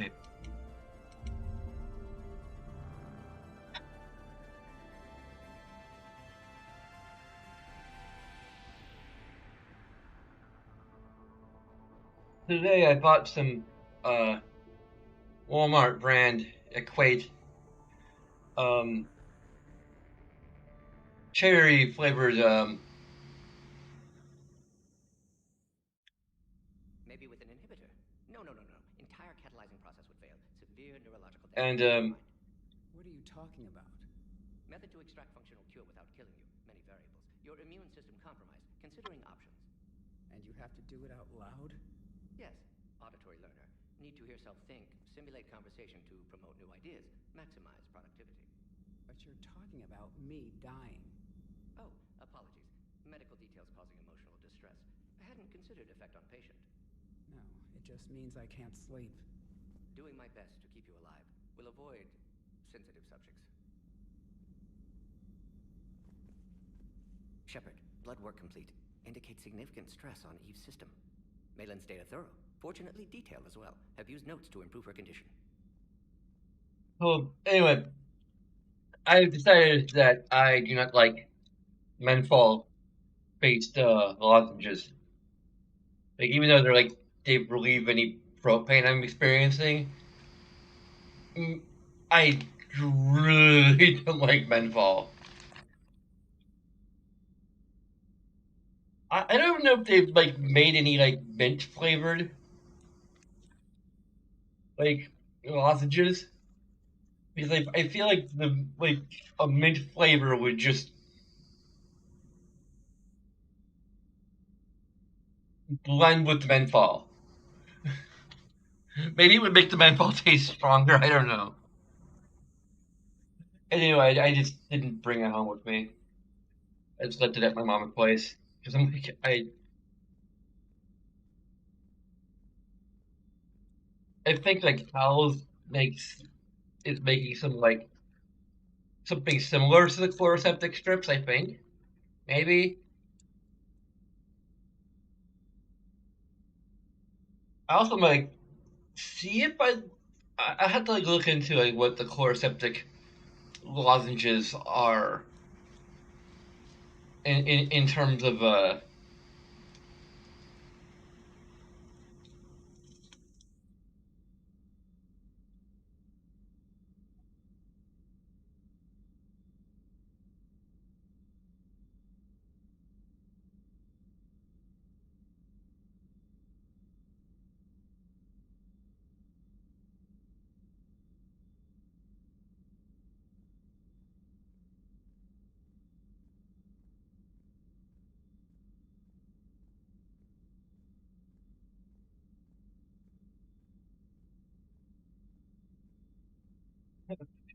Okay. Today I bought some uh Walmart brand Equate um cherry flavored Maybe with an inhibitor. No. Entire catalyzing process would fail. Severe neurological damage and to the brain and mind. What are you talking about? Method to extract functional cure without killing you. Many variables. Your immune system compromised. Considering options. And you have to do it out loud? Yes. Auditory learner. Need to hear self think. Simulate conversation to promote new ideas. Maximize productivity. But you're talking about me dying. Oh, apologies. Medical details causing emotional distress. I hadn't considered effect on patient. No, it just means I can't sleep. Doing my best to keep you alive. Will avoid sensitive subjects. Shepard, blood work complete. Indicates significant stress on Eve's system. Malin's data thorough. Fortunately detailed as well. Have used notes to improve her condition. well anyway, I decided that I do not like menthol based lozenges. Like even though they're like they relieve any throat pain I'm experiencing, mm, I really don't like menthol. I don't even know if they've like made any like mint flavored like lozenges because I feel like the like a mint flavor would just blend with the menthol. Maybe it would make the menthol taste stronger. I don't know. Anyway, I just didn't bring it home with me. I just left it at my mom's place because I'm like I think like Howell's makes is making some like something similar to the chloroseptic strips. I think maybe I also like see if I had to like look into like what the chloroseptic lozenges are in terms of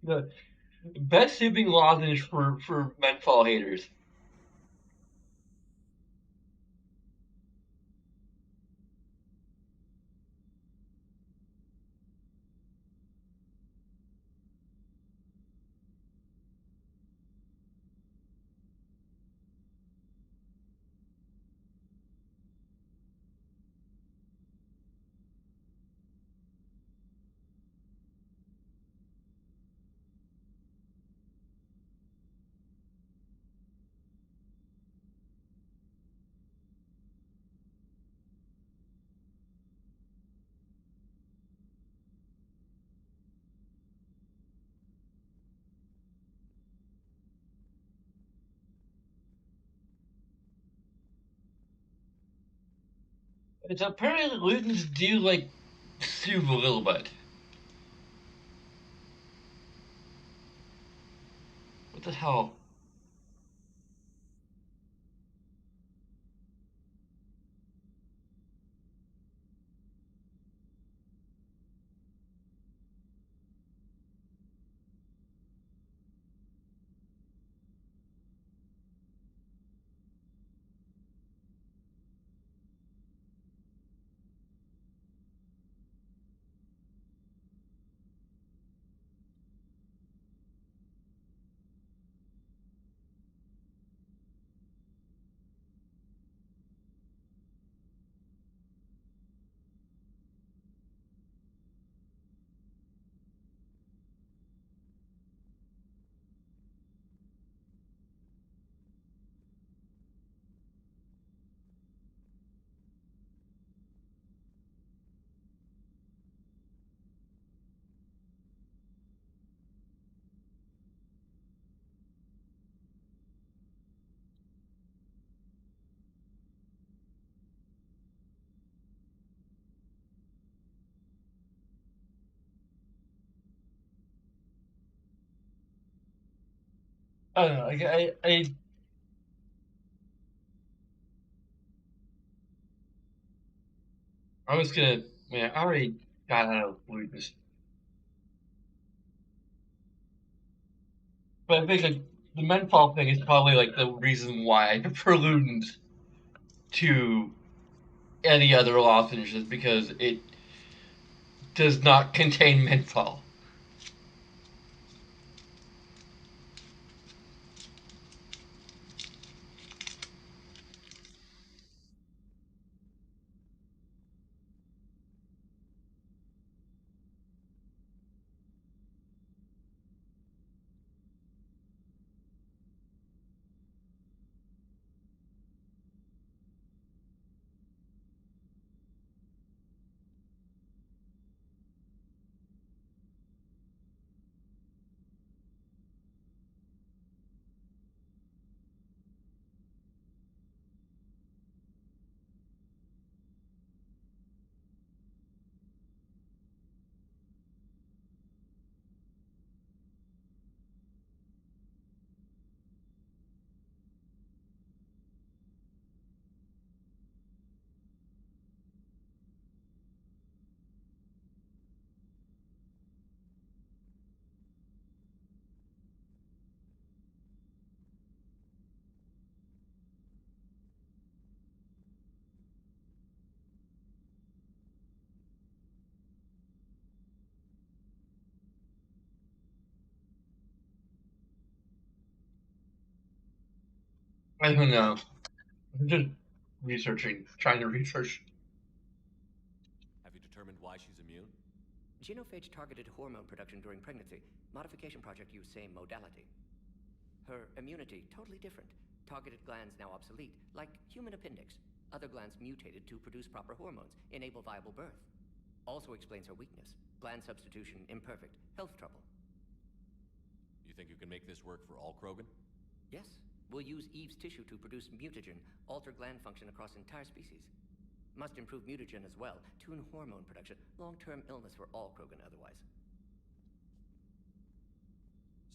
the best soothing lozenge for menthol haters. It's apparently glutens do like soothe a little bit. What the hell? I don't know. I was gonna. Man, I already got out of lupus, but I think like, the menthol thing is probably like the reason why I prefer Ludens to any other lozenges because it does not contain menthol. I don't know. I'm just researching, trying to research. Have you determined why she's immune? Genophage targeted hormone production during pregnancy. Modification project used same modality. Her immunity, totally different. Targeted glands now obsolete, like human appendix. Other glands mutated to produce proper hormones, enable viable birth. Also explains her weakness. Gland substitution imperfect. Health trouble. You think you can make this work for all Krogan? Yes, we'll use Eve's tissue to produce mutagen, alter gland function across entire species. Must improve mutagen as well, tune hormone production, long-term illness for all Krogan otherwise.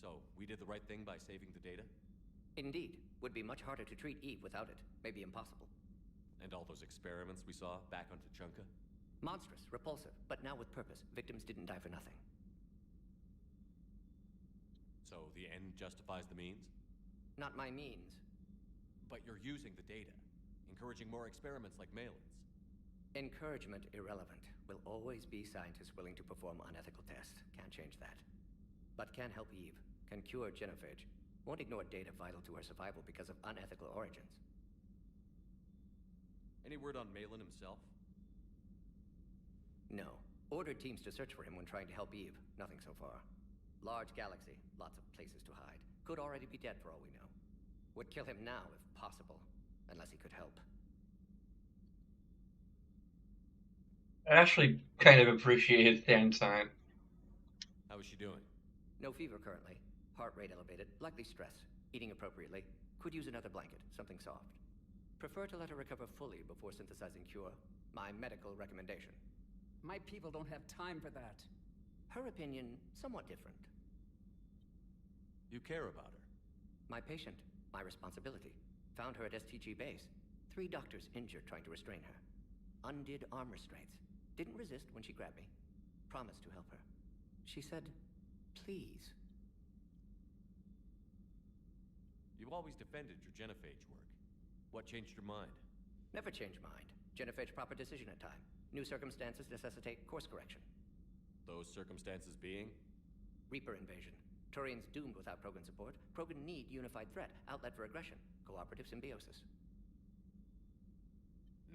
So, we did the right thing by saving the data? Indeed. Would be much harder to treat Eve without it. Maybe impossible. And all those experiments we saw back on Tuchanka? Monstrous, repulsive, but now with purpose. Victims didn't die for nothing. So, the end justifies the means? Not my means. But you're using the data, encouraging more experiments like Malin's. Encouragement irrelevant. Will always be scientists willing to perform unethical tests. Can't change that. But can help Eve. Can cure genophage. Won't ignore data vital to her survival because of unethical origins. Any word on Malin himself? No. Ordered teams to search for him when trying to help Eve. Nothing so far. Large galaxy. Lots of places to hide. Could already be dead for all we know. Would kill him now if possible. Unless he could help. I actually kind of appreciate his stand sign. How is she doing? No fever currently. Heart rate elevated. Likely stress. Eating appropriately. Could use another blanket. Something soft. Prefer to let her recover fully before synthesizing cure. My medical recommendation. My people don't have time for that. Her opinion, somewhat different. You care about her. My patient. My responsibility. Found her at STG base. 3 doctors injured trying to restrain her. Undid arm restraints. Didn't resist when she grabbed me. Promised to help her. She said, please. You've always defended your genophage work. What changed your mind? Never change mind. Genophage proper decision at time. New circumstances necessitate course correction. Those circumstances being? Reaper invasion. Turians doomed without Krogan support. Krogan need unified threat. Outlet for aggression. Cooperative symbiosis.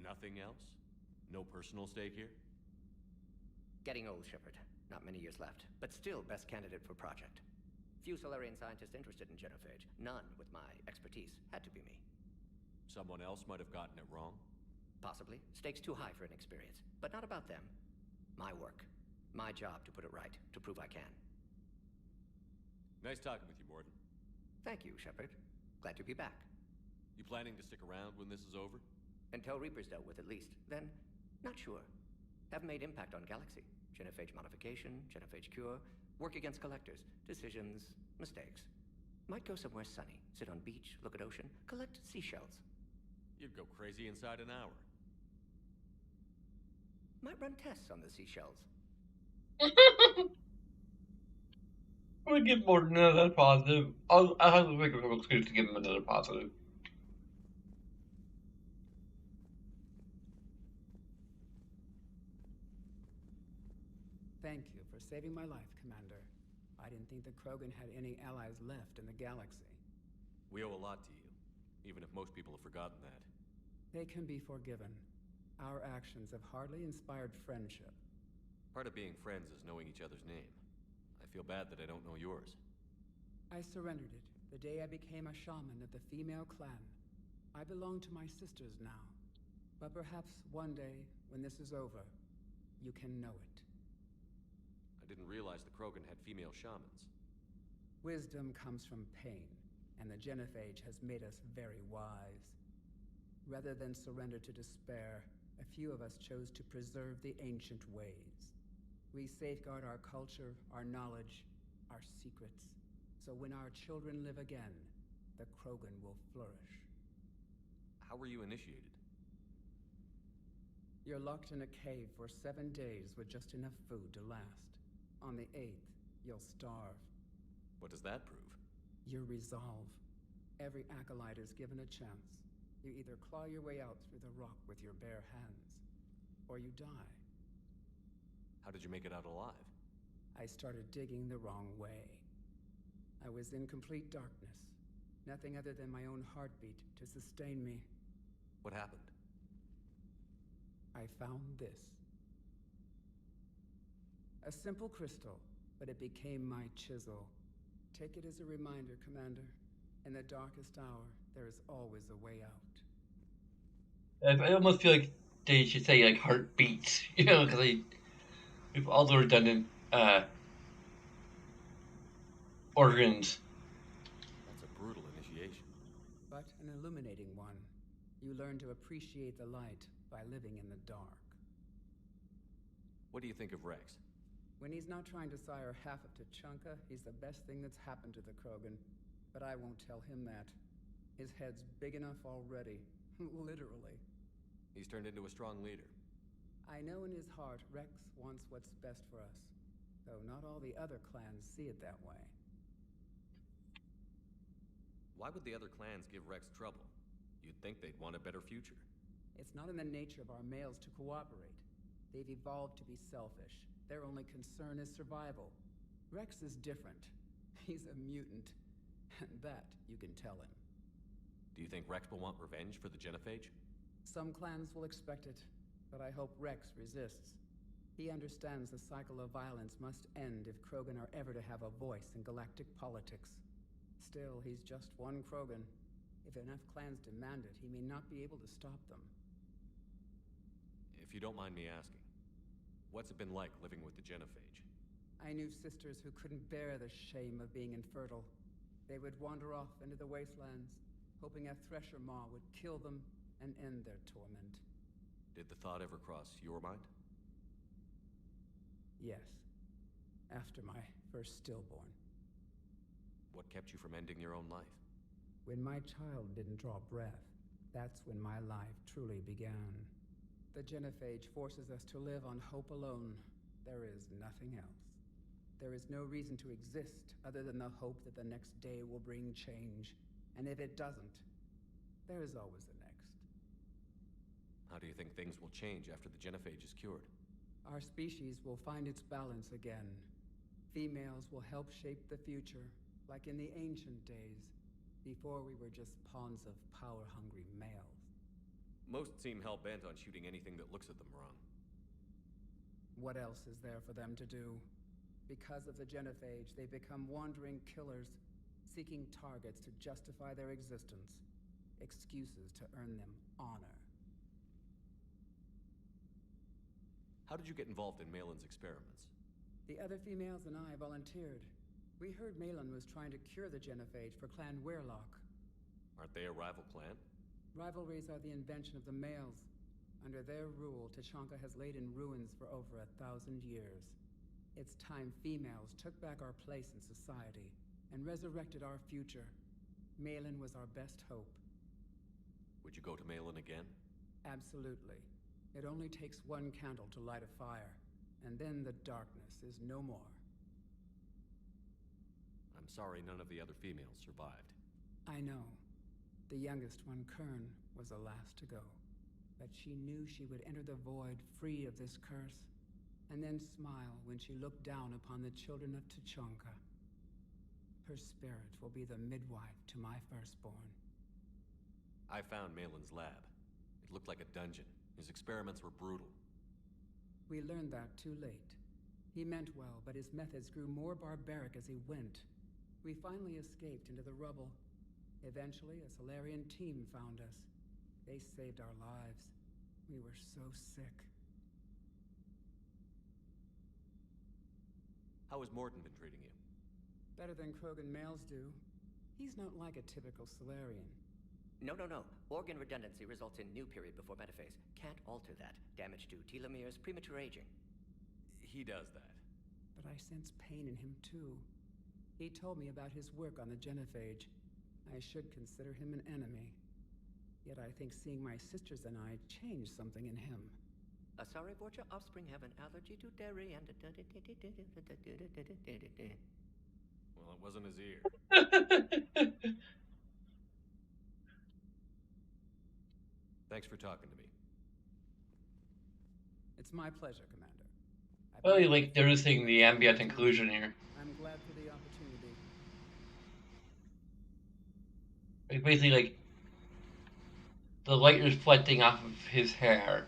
Nothing else? No personal stake here? Getting old, Shepard. Not many years left. But still best candidate for project. Few Solarian scientists interested in genophage. None with my expertise. Had to be me. Someone else might have gotten it wrong? Possibly. Stakes too high for inexperience. But not about them. My work. My job to put it right. To prove I can. Nice talking with you, Morden. Thank you, Shepard. Glad to be back. You planning to stick around when this is over? Until Reaper's dealt with, at least. Then, not sure. Have made impact on Galaxy. Genophage modification, genophage cure, work against collectors, decisions, mistakes. Might go somewhere sunny, sit on beach, look at ocean, collect seashells. You'd go crazy inside an hour. Might run tests on the seashells. I would give more than another positive. I'll have to make a excuse to give him another positive. Thank you for saving my life, Commander. I didn't think the Krogan had any allies left in the galaxy. We owe a lot to you, even if most people have forgotten that. They can be forgiven. Our actions have hardly inspired friendship. Part of being friends is knowing each other's name. I feel bad that I don't know yours. I surrendered it the day I became a shaman of the female clan. I belong to my sisters now. But perhaps one day, when this is over, you can know it. I didn't realize the Krogan had female shamans. Wisdom comes from pain, and the Genophage has made us very wise. Rather than surrender to despair, a few of us chose to preserve the ancient ways. We safeguard our culture, our knowledge, our secrets, so when our children live again, the Krogan will flourish. How were you initiated? You're locked in a cave for 7 days with just enough food to last. On the 8th, you'll starve. What does that prove? Your resolve. Every acolyte is given a chance. You either claw your way out through the rock with your bare hands, or you die. How did you make it out alive? I started digging the wrong way. I was in complete darkness. Nothing other than my own heartbeat to sustain me. What happened? I found this. A simple crystal, but it became my chisel. Take it as a reminder, Commander. In the darkest hour, there is always a way out. I almost feel like they should say like heartbeats, because we've all the redundant organs. That's a brutal initiation. But an illuminating one. You learn to appreciate the light by living in the dark. What do you think of Rex? When he's not trying to sire half of Tuchanka, he's the best thing that's happened to the Krogan. But I won't tell him that. His head's big enough already. Literally. He's turned into a strong leader. I know in his heart Rex wants what's best for us. Though not all the other clans see it that way. Why would the other clans give Rex trouble? You'd think they'd want a better future. It's not in the nature of our males to cooperate. They've evolved to be selfish. Their only concern is survival. Rex is different. He's a mutant. And that you can tell him. Do you think Rex will want revenge for the Genophage? Some clans will expect it, but I hope Rex resists. He understands the cycle of violence must end if Krogan are ever to have a voice in galactic politics. Still, he's just one Krogan. If enough clans demand it, he may not be able to stop them. If you don't mind me asking, what's it been like living with the Genophage? I knew sisters who couldn't bear the shame of being infertile. They would wander off into the wastelands, hoping a thresher maw would kill them and end their torment. Did the thought ever cross your mind? Yes. After my first stillborn. What kept you from ending your own life? When my child didn't draw breath, that's when my life truly began. The Genophage forces us to live on hope alone. There is nothing else. There is no reason to exist other than the hope that the next day will bring change. And if it doesn't, there is always the next. How do you think things will change after the Genophage is cured? Our species will find its balance again. Females will help shape the future, like in the ancient days, before we were just pawns of power-hungry males. Most seem hell-bent on shooting anything that looks at them wrong. What else is there for them to do? Because of the Genophage, they become wandering killers, seeking targets to justify their existence, excuses to earn them honor. How did you get involved in Malin's experiments? The other females and I volunteered. We heard Malin was trying to cure the Genophage for Clan Weirlock. Aren't they a rival clan? Rivalries are the invention of the males. Under their rule, Tuchanka has laid in ruins for over 1,000 years. It's time females took back our place in society. and resurrected our future. Malin was our best hope. Would you go to Malin again? Absolutely. It only takes one candle to light a fire, and then the darkness is no more. I'm sorry none of the other females survived. I know. The youngest one, Kern, was the last to go. But she knew she would enter the void free of this curse, and then smile when she looked down upon the children of Tuchanka. Her spirit will be the midwife to my firstborn. I found Malin's lab. It looked like a dungeon. His experiments were brutal. We learned that too late. He meant well, but his methods grew more barbaric as he went. We finally escaped into the rubble. Eventually, a Solarian team found us. They saved our lives. We were so sick. How has Morton been treating you? Better than Krogan males do. He's not like a typical Solarian. No. Organ redundancy results in new period before metaphase. Can't alter that. Damage to telomeres, premature aging. He does that. But I sense pain in him too. He told me about his work on the genophage. I should consider him an enemy. Yet I think seeing my sisters and I changed something in him. Sorry, Borgia, offspring have an allergy to dairy and... Well, it wasn't his ear. Thanks for talking to me. It's my pleasure, Commander. Really like noticing the ambient inclusion here. I'm glad for the opportunity. Like basically like the light reflecting off of his hair.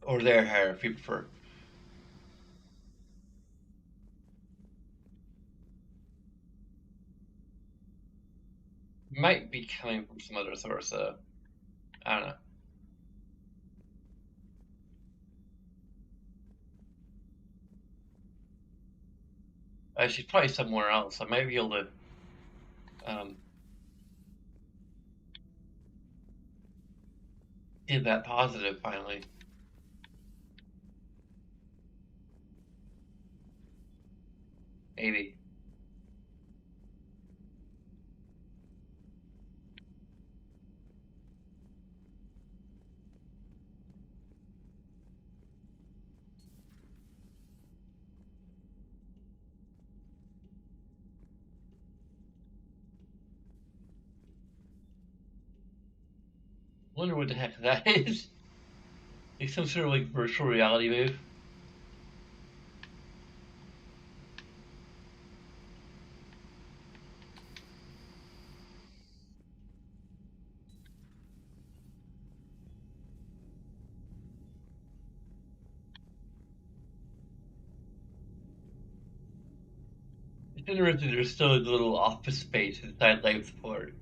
Or their hair, if you prefer. Might be coming from some other source, I don't know. She's probably somewhere else. I might be able to get that positive finally. Maybe. Wonder what the heck that is. Like some sort of like virtual reality move. It's interesting there's still a little office space inside life support.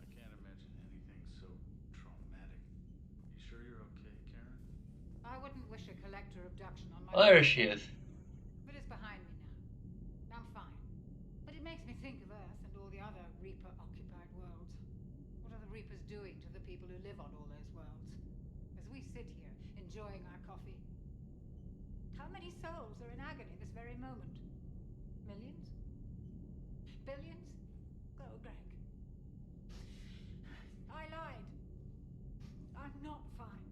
I can't imagine anything so traumatic. You sure you're okay, Karen? I wouldn't wish a collector abduction on my Oh, there she is. But it's behind me now. I'm fine. But it makes me think of Earth and all the other Reaper-occupied worlds. What are the Reapers doing to the people who live on all those worlds? As we sit here, enjoying our coffee. How many souls are in agony this very moment? Millions? Billions? Go, Greg. I lied. I'm not fine.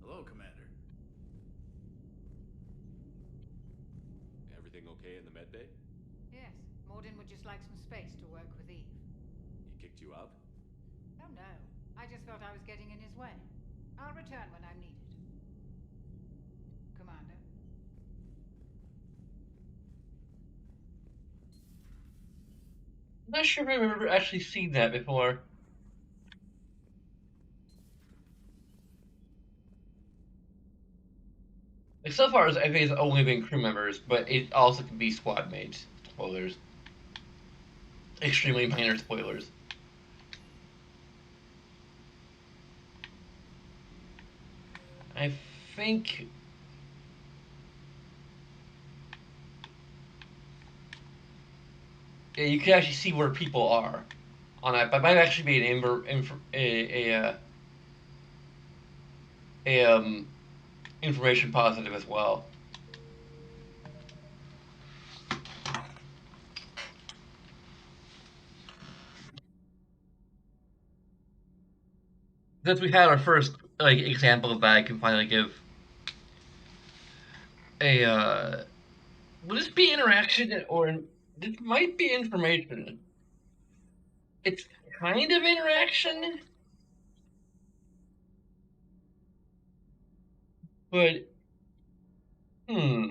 Hello, Commander. Everything okay in the med bay? Yes, Morden would just like some space to work with Eve. He kicked you out? Oh no, I just felt I was getting in his way. I'll return when I'm needed. Commander. I'm not sure if I've ever actually seen that before. Like so far, I think it's only been crew members, but it also can be squad mates. Spoilers. Extremely minor spoilers. I think Yeah, you can actually see where people are on that. But it might actually be an a information positive as well. Since we had our first like example of that, I can finally give a would this be interaction or this might be information? It's kind of interaction, but hmm,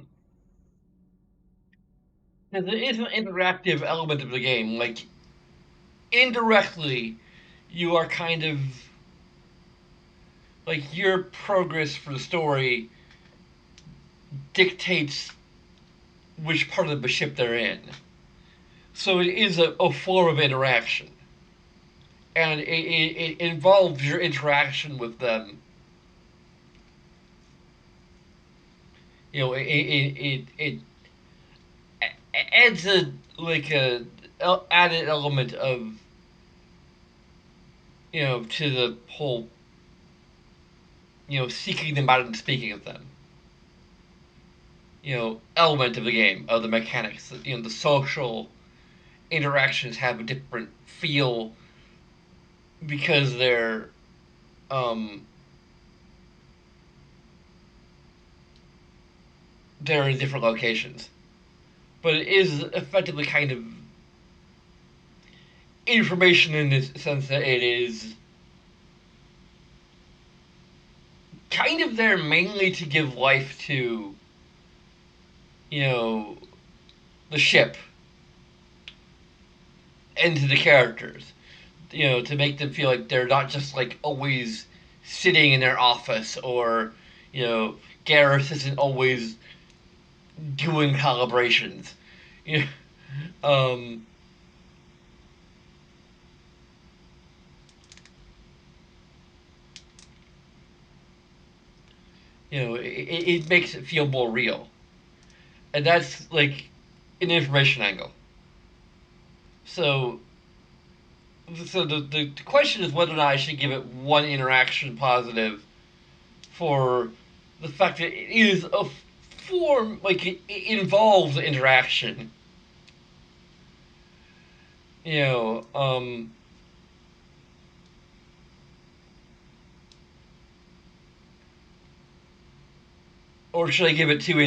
because it is an interactive element of the game. Like indirectly, you are kind of like your progress for the story dictates which part of the ship they're in. So it is a form of interaction, and it involves your interaction with them. You know, it adds a like a added element of to the whole seeking them out and speaking of them. Element of the game of the mechanics. The social interactions have a different feel because um they're in different locations. But it is effectively kind of information in the sense that it is kind of there mainly to give life to you know the ship and to the characters. To make them feel like they're not just like always sitting in their office or Garrus isn't always doing calibrations. You know, it makes it feel more real, and that's like an information angle. So, the question is whether or not I should give it one interaction positive for the fact that it is a form, like it involves interaction. You know, or should I give it two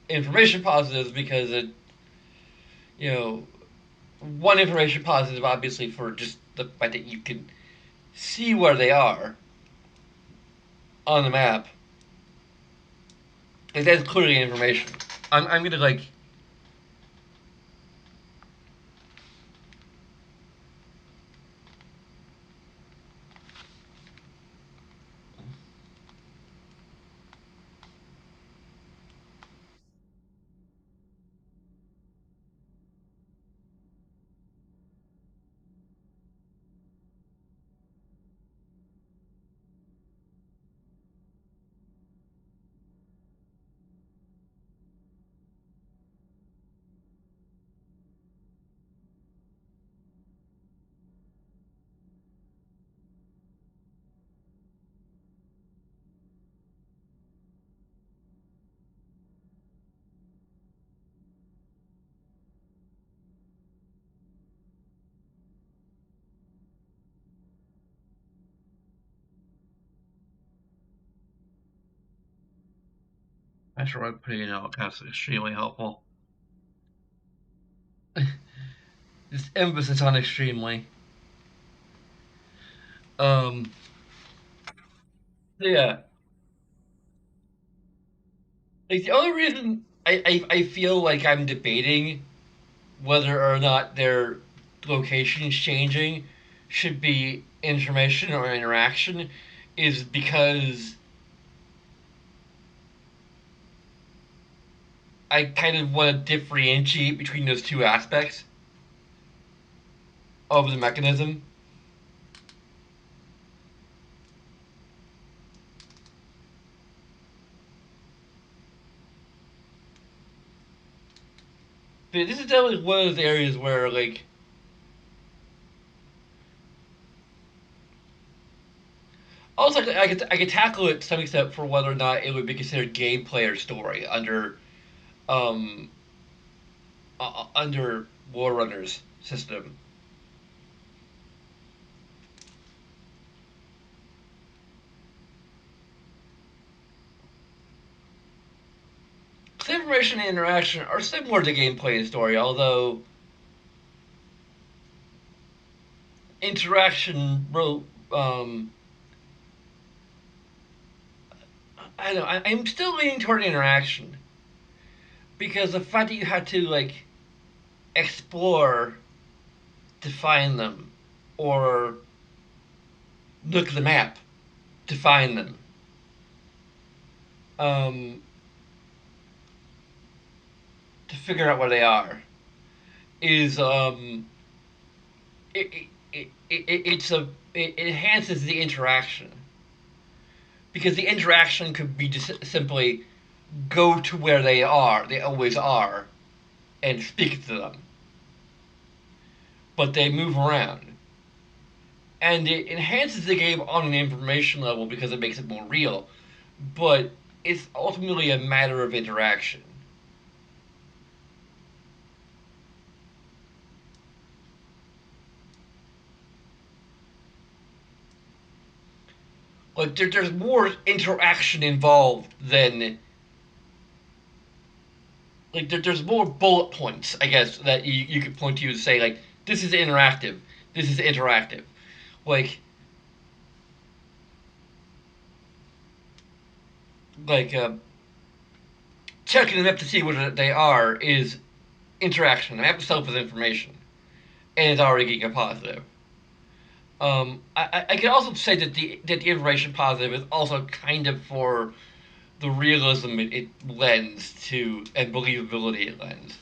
information positives because it, you know, one information positive obviously for just the fact that you can see where they are on the map. Like that's clearly information. I'm gonna like that's right, putting it out. That's extremely helpful. Just emphasis on extremely. Um, so yeah, like the only reason I feel like I'm debating whether or not their locations changing should be information or interaction is because I kind of want to differentiate between those two aspects of the mechanism. But this is definitely one of those areas where also I could tackle it to some extent for whether or not it would be considered gameplay or story um under War Runner's system. Information and interaction are similar to gameplay and story, although interaction um I don't know. I'm still leaning toward interaction because the fact that you had to explore to find them, or look at the map to find them, um, to figure out where they are, is it's it enhances the interaction because the interaction could be just simply go to where they always are, and speak to them, but they move around. And it enhances the game on an information level because it makes it more real, but it's ultimately a matter of interaction. There's more interaction involved than there's more bullet points, I guess, that you could point to and say this is interactive, this is interactive. Like like checking them up to see what they are is interaction. The map itself is information, and it's already getting a positive. I can also say that the information positive is also kind of for the realism it lends to and believability it lends.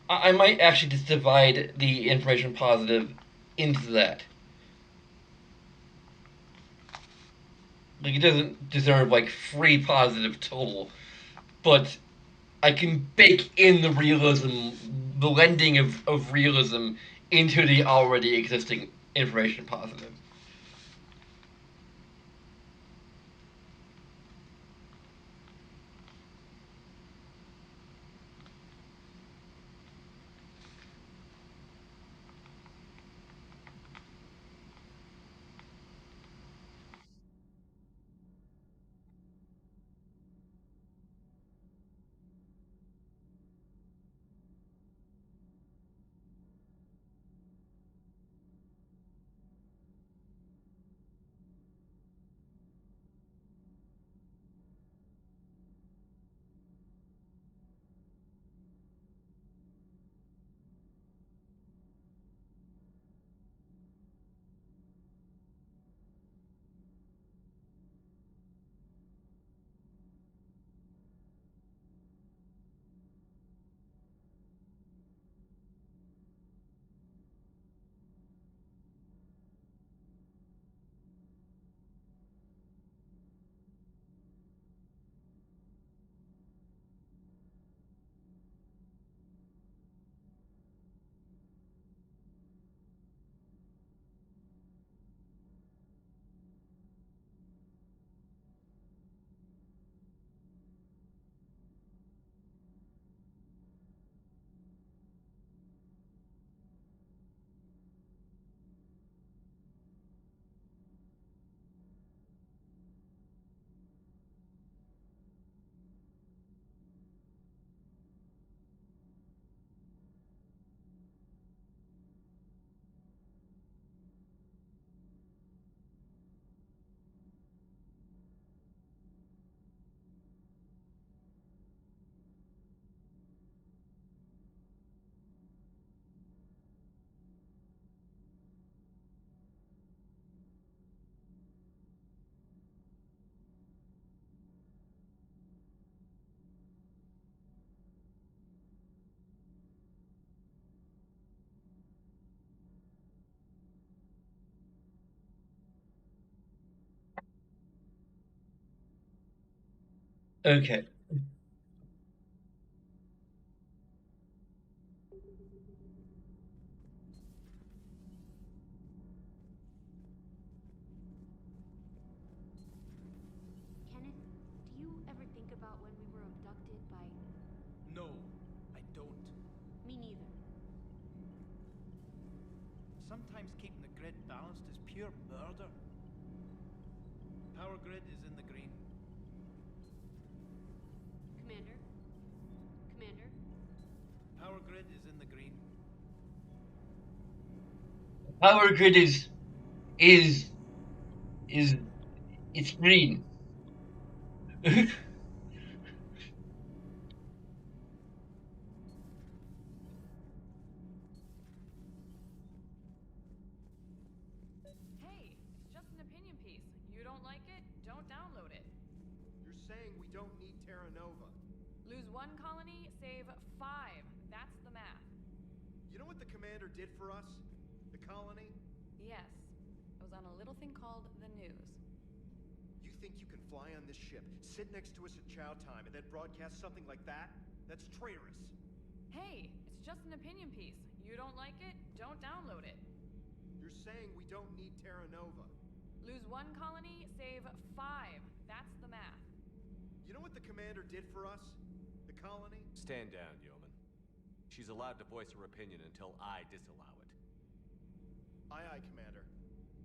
I might actually just divide the information positive into that. It doesn't deserve free positive total, but I can bake in the realism, the lending of realism into the already existing information positive. Okay. sometimes keeping the grid balanced is pure murder. Power grid is in the green. Commander? Commander? Power grid is in the green. Power grid is it's green. Hey, it's just an opinion piece. You don't like it? Don't download it. You're saying we don't need Terra Nova. Lose one colony, save 5. That's the math. You know what the commander did for us? The colony? Yes. I was on a little thing called the news. You think you can fly on this ship, sit next to us at chow time, and then broadcast something like that? That's traitorous. Hey, it's just an opinion piece. You don't like it? Don't download it. You're saying we don't need Terra Nova. Lose one colony, save 5. That's the math. You know what the commander did for us? The colony? Stand down, Yeoman. She's allowed to voice her opinion until I disallow it. Aye, aye, Commander.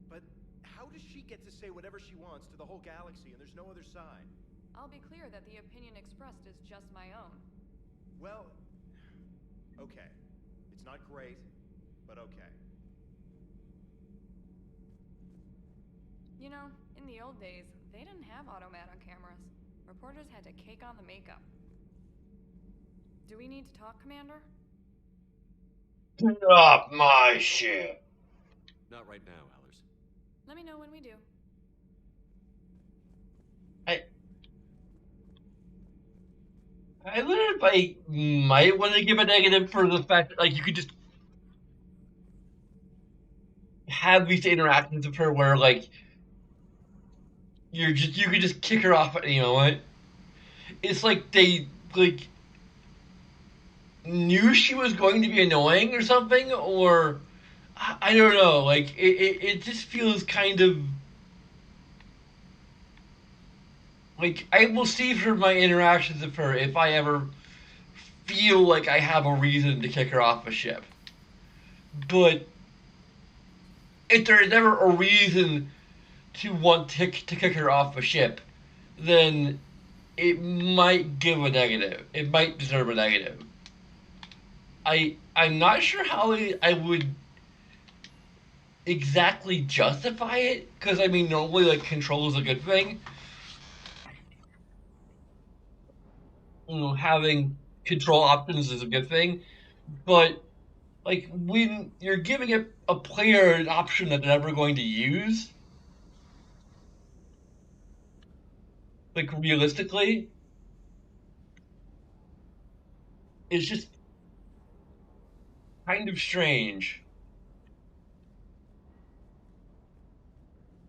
But how does she get to say whatever she wants to the whole galaxy and there's no other side? I'll be clear that the opinion expressed is just my own. Well, okay. It's not great, but okay. You know, in the old days, they didn't have automat on cameras. Reporters had to cake on the makeup. Do we need to talk, Commander? Get off my ship. Not right now, Allers. Let me know when we do. I wonder if I might want to give a negative for the fact that, like, you could just have these interactions with her where, like, you could just kick her off at any moment. It's like they, like, knew she was going to be annoying or something, or I don't know. Like, it just feels kind of like I will savor my interactions with her if I ever feel like I have a reason to kick her off a ship. But if there's never a reason to want to kick her off a ship, then it might give a negative. It might deserve a negative. I'm not sure how I would exactly justify it, because I mean normally like control is a good thing. You know, having control options is a good thing, but like when you're giving a player an option that they're never going to use, like realistically, it's just kind of strange.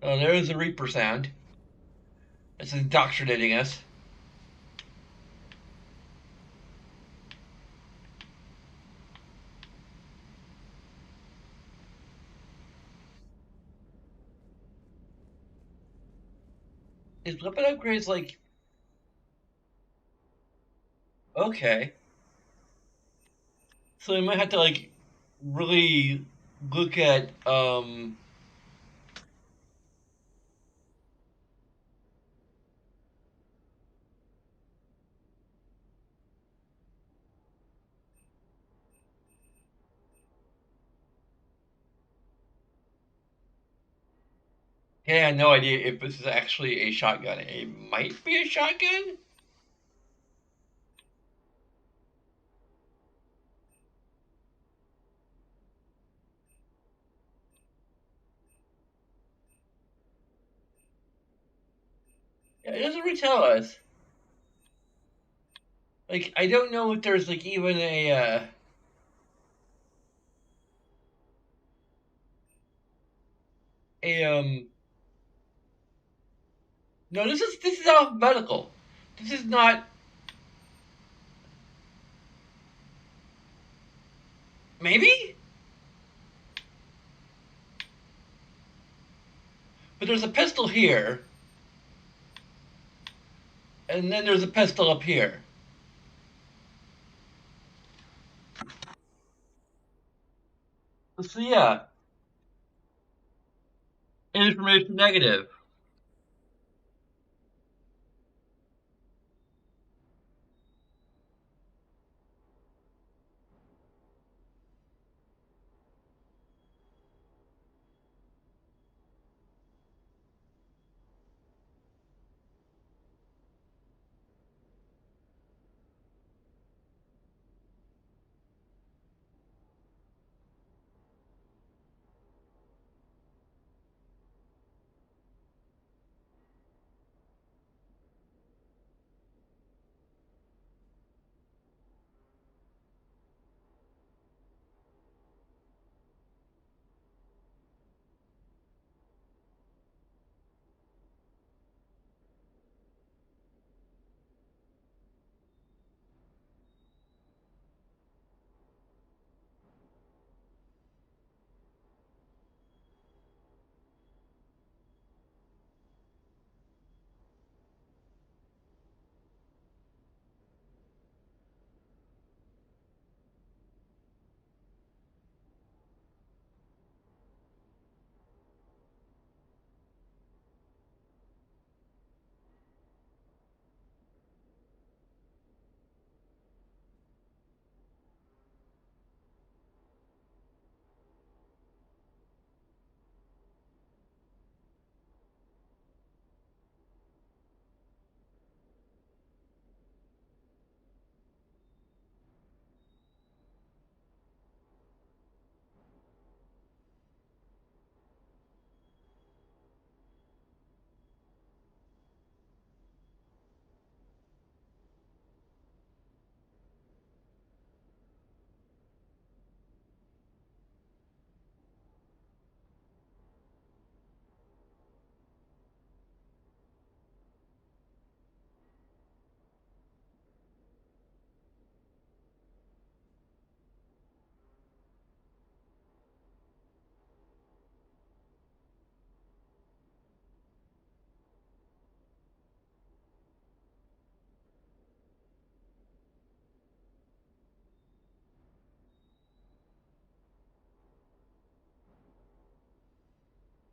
Oh, there's the Reaper sound. It's indoctrinating us. Is weapon upgrades like okay? So we might have to like really look at yeah, I had no idea if this is actually a shotgun. It might be a shotgun. Yeah, it doesn't really tell us. Like, I don't know if there's like even a no, this is alphabetical. This is not maybe? But there's a pistol here. And then there's a pistol up here. So yeah. Information negative.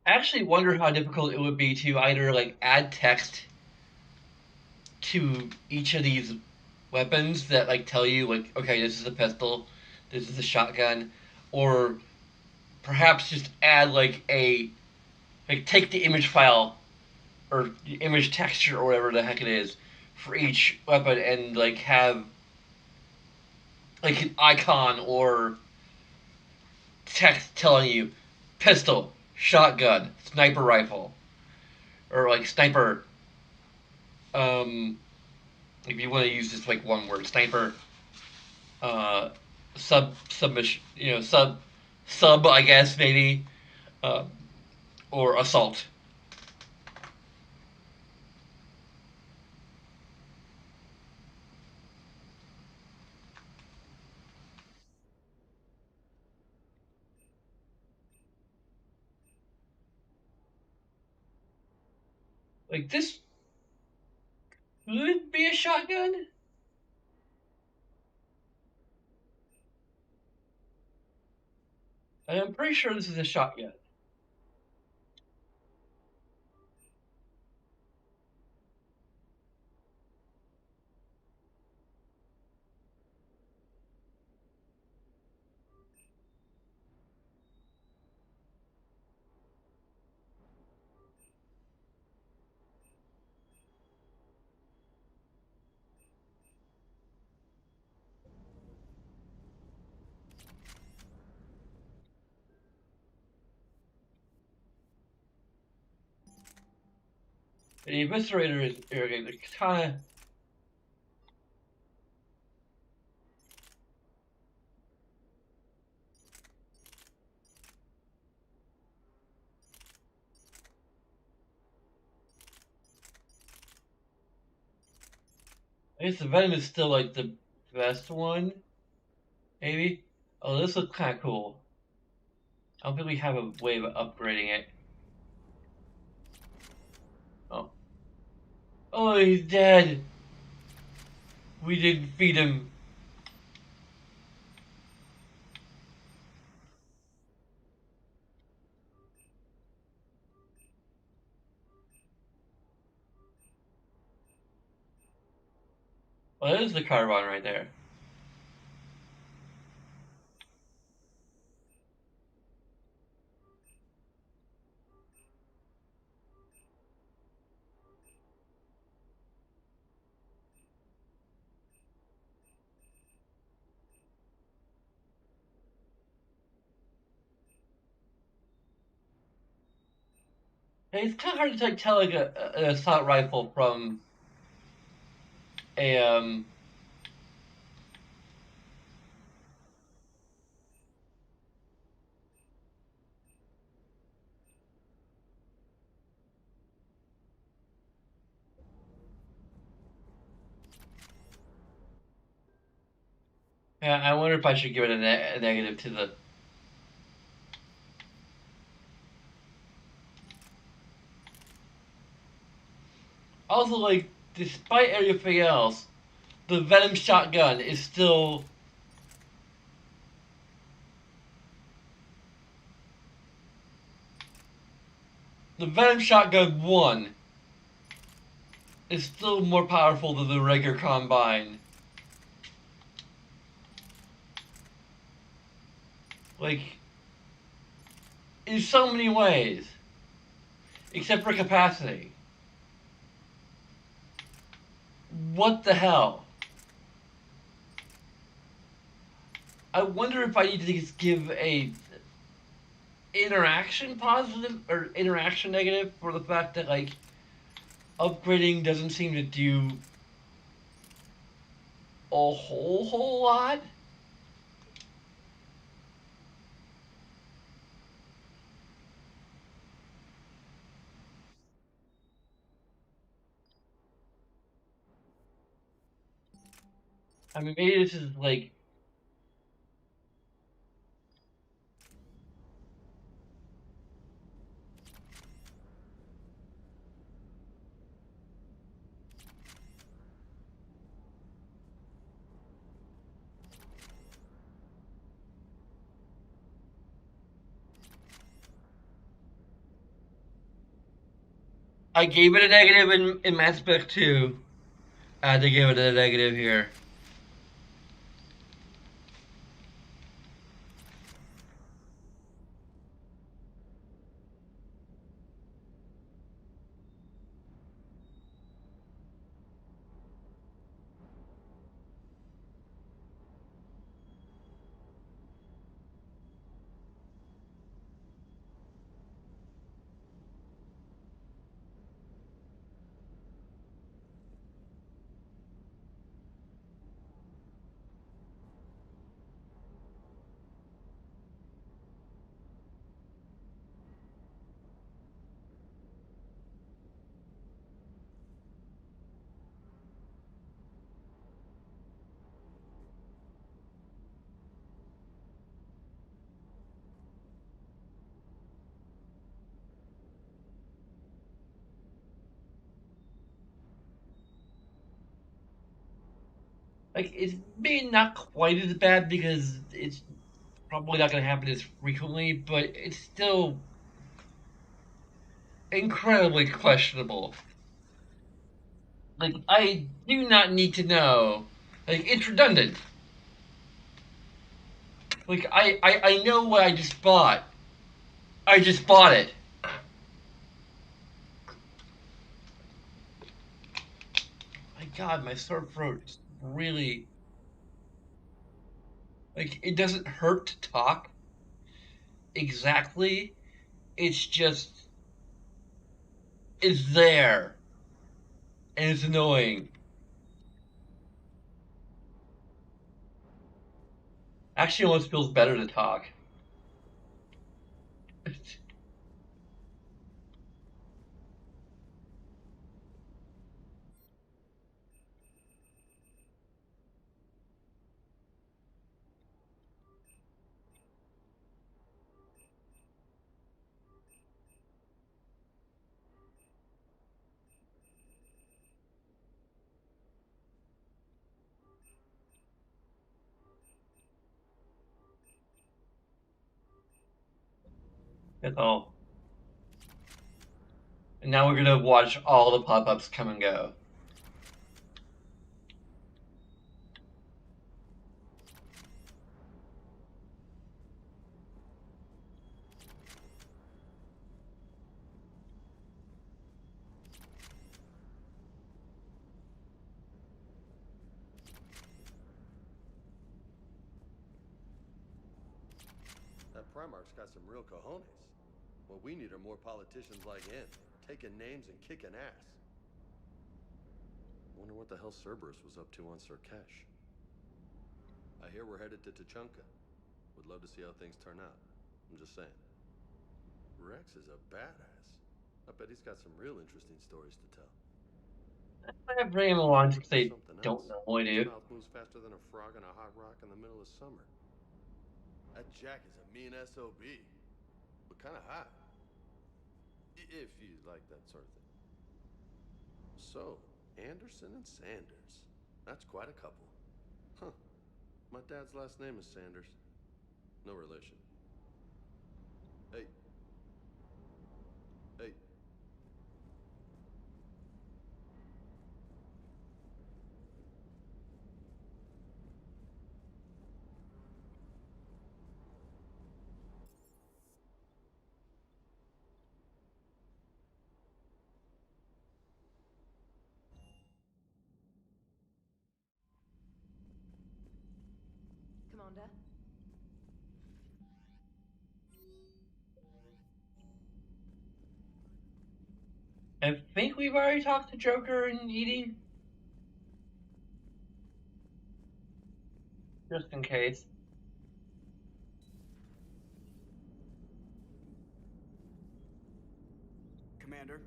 I actually wonder how difficult it would be to either like add text to each of these weapons that like tell you like okay this is a pistol, this is a shotgun, or perhaps just add like take the image file or the image texture or whatever the heck it is for each weapon and like have like an icon or text telling you pistol, shotgun, sniper rifle, or like sniper. If you want to use just like one word, sniper, uh, submission, sub, I guess maybe, uh, or assault. Like this could be a shotgun. I'm pretty sure this is a shotgun. The eviscerator is kind of. I guess the venom is still like the best one, maybe. Oh, this looks kind of cool. I don't think we have a way of upgrading it. Oh, oh, he's dead. We didn't feed him. Well, there's the carbon right there. It's kind of hard to like, tell like an assault rifle from a Yeah, I wonder if I should give it a negative to the. Also, like, despite everything else, the Venom shotgun is still. The Venom shotgun 1 is still more powerful than the regular combine. Like, in so many ways. Except for capacity. What the hell? I wonder if I need to just give a interaction positive or interaction negative for the fact that like upgrading doesn't seem to do a whole lot. I mean, maybe this is like I gave it a negative in Mass Effect 2. I had to give it a negative here. Like, it's maybe not quite as bad because it's probably not going to happen as frequently, but it's still incredibly questionable. Like, I do not need to know. Like, it's redundant. Like, I know what I just bought. I just bought it. My God, my sore throat is really. Like, it doesn't hurt to talk exactly. It's just. It's there. And it's annoying. Actually, almost feels better to talk. That's all. And now we're gonna watch all the pop ups come and go. Primarch's got some real cojones. What we need are more politicians like him, taking names and kicking ass. Wonder what the hell Cerberus was up to on Surkesh. I hear we're headed to Tuchanka. Would love to see how things turn out. I'm just saying. Rex is a badass. I bet he's got some real interesting stories to tell. I bring him along because they Something don't else. know, His dude. mouth moves faster than a frog on a hot rock in the middle of summer. That Jack is a mean SOB, but kind of hot. If you like that sort of thing. So, Anderson and Sanders. That's quite a couple. Huh. My dad's last name is Sanders. No relation. Hey. Hey. Commander? I think we've already talked to Joker and Edie. Just in case. Commander?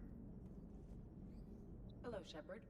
Hello, Shepard.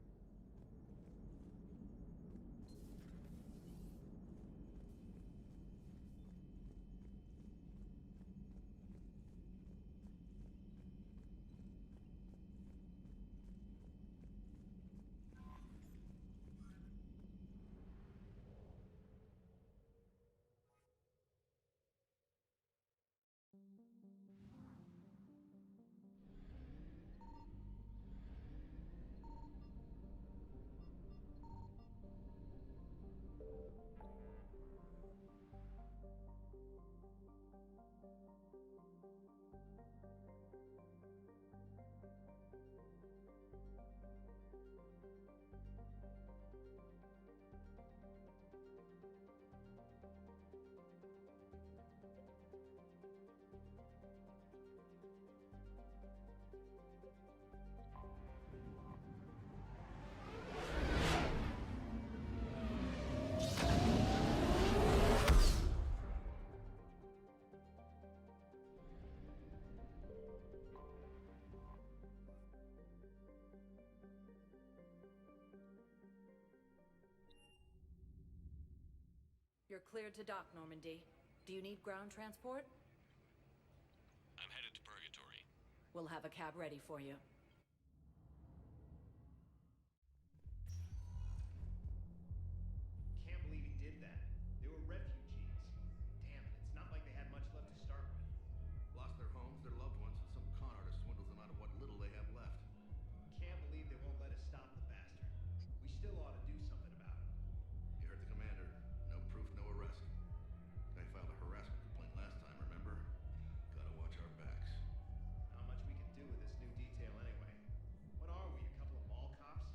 You're cleared to dock, Normandy. Do you need ground transport? I'm headed to Purgatory. We'll have a cab ready for you. Can't believe he did that. They were refugees. Damn it, it's not like they had much left to start with. Lost their homes, their loved ones, and some con artist swindles them out of what little they have left. Can't believe they won't let us stop the bastard. We still ought to do something about it. You heard the commander. No proof, no arrest. Guy filed a harassment complaint last time, remember? Gotta watch our backs. Not much we can do with this new detail anyway. What are we, a couple of mall cops?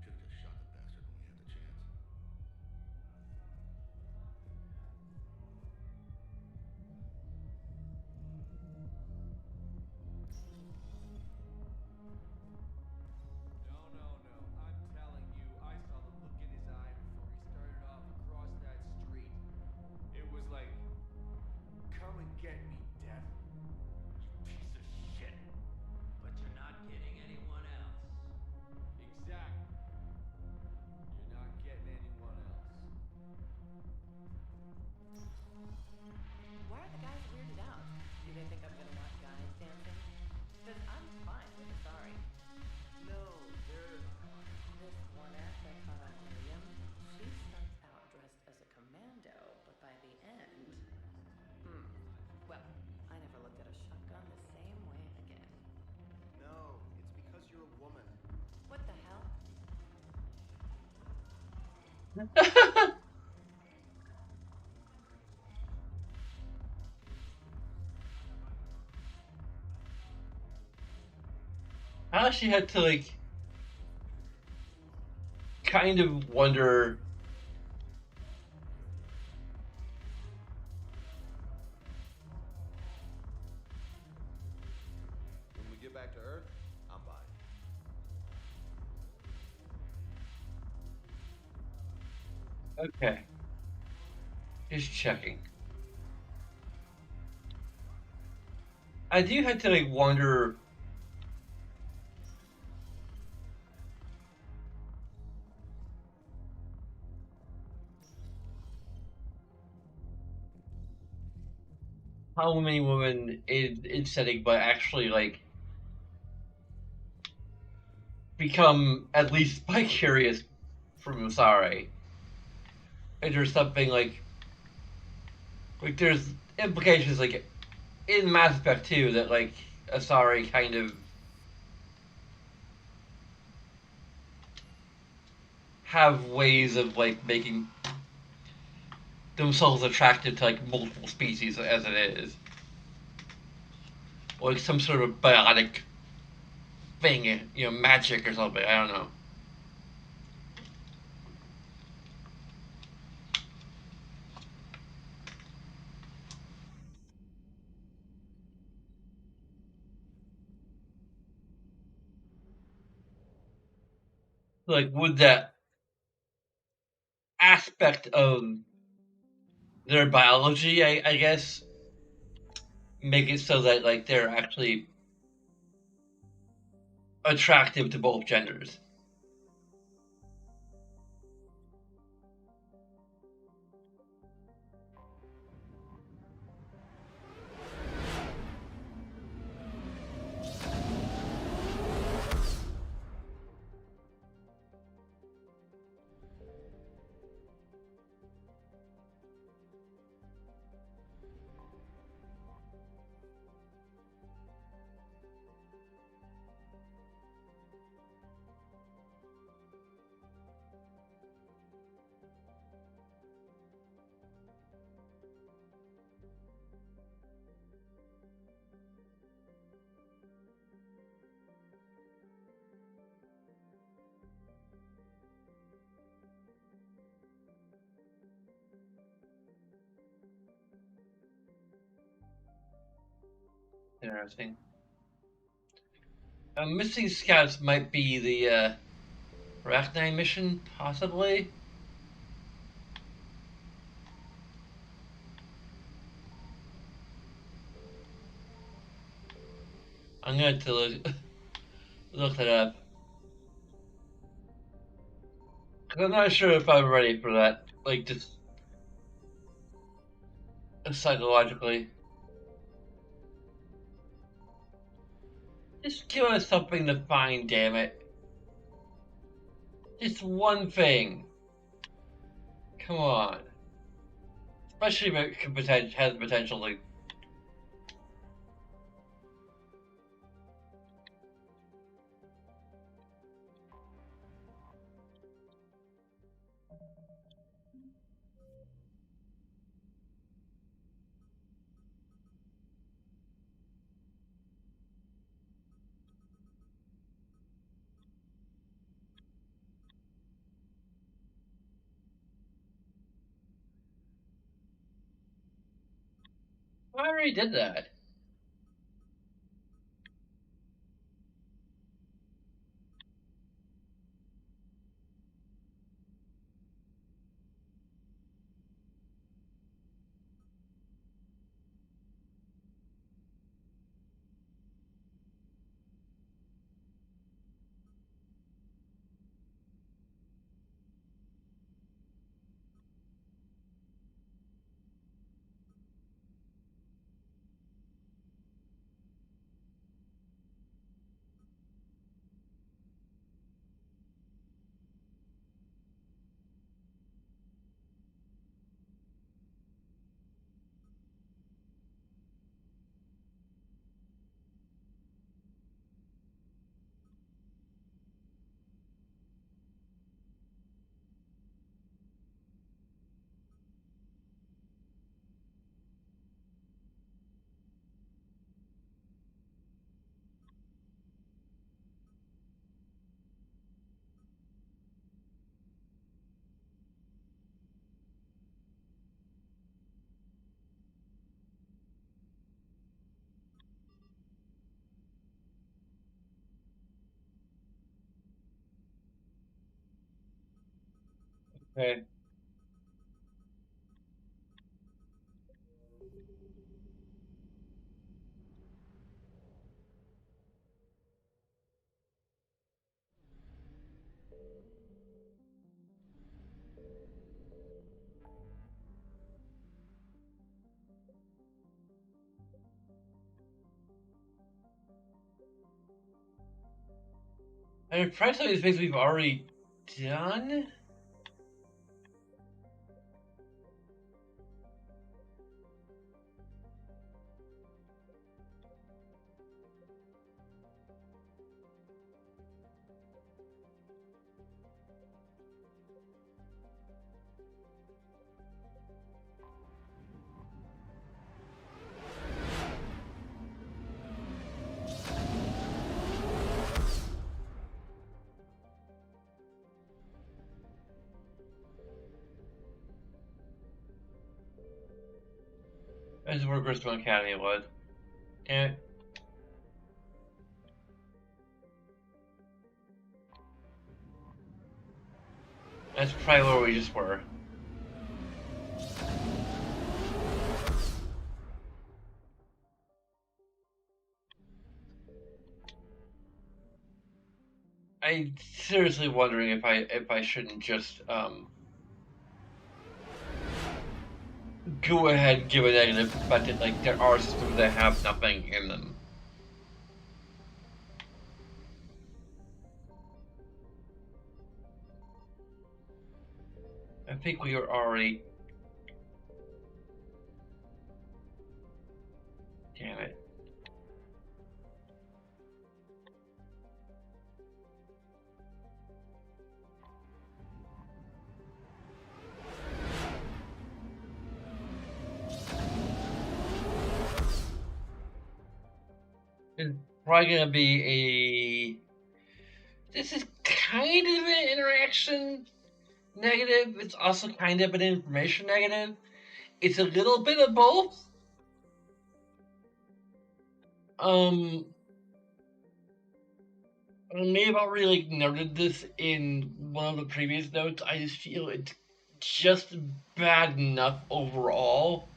Should've just shot the bastard when we had the chance. No. I'm telling you, I saw the look in his eye before he started off across that street. It was like, come and get me, Death. You piece of shit. But you're not getting anyone else. Exactly. You're not getting anyone else. Why are the guys weirded out? Do they think I'm gonna watch guys dancing? Because I'm fine with Asari. No, they're... This one act I caught on Miriam, she starts out dressed as a commando, but by the end... Well, I never looked at a shotgun the same way again. No, it's because you're a woman. What the hell? I actually had to, like, kind of wonder Okay, just checking. I do have to like wonder how many women in setting, but actually like become at least vicarious from Usare. Is there something like there's implications like in Mass Effect 2 that like Asari kind of have ways of like making themselves attracted to like multiple species as it is, or like some sort of biotic thing, magic or something. I don't know. Like, would that aspect of their biology, I guess, make it so that like they're actually attractive to both genders? Interesting. Missing scouts might be the Arachne mission, possibly. I'm going to look it up. 'Cause I'm not sure if I'm ready for that. Like, just psychologically. Just give us something to find, damn it. Just one thing. Come on. Especially if it has the potential to. I already did that. Okay. And price is basically we've already done. That's where Bristol Academy was. And that's probably where we just were. I'm seriously wondering if I shouldn't just go ahead and give a negative, but that like there are systems that have nothing in them. I think we are already. Damn it. It's probably gonna be a. This is kind of an interaction negative. It's also kind of an information negative. It's a little bit of both. Um, I may have already like noted this in one of the previous notes. I just feel it's just bad enough overall.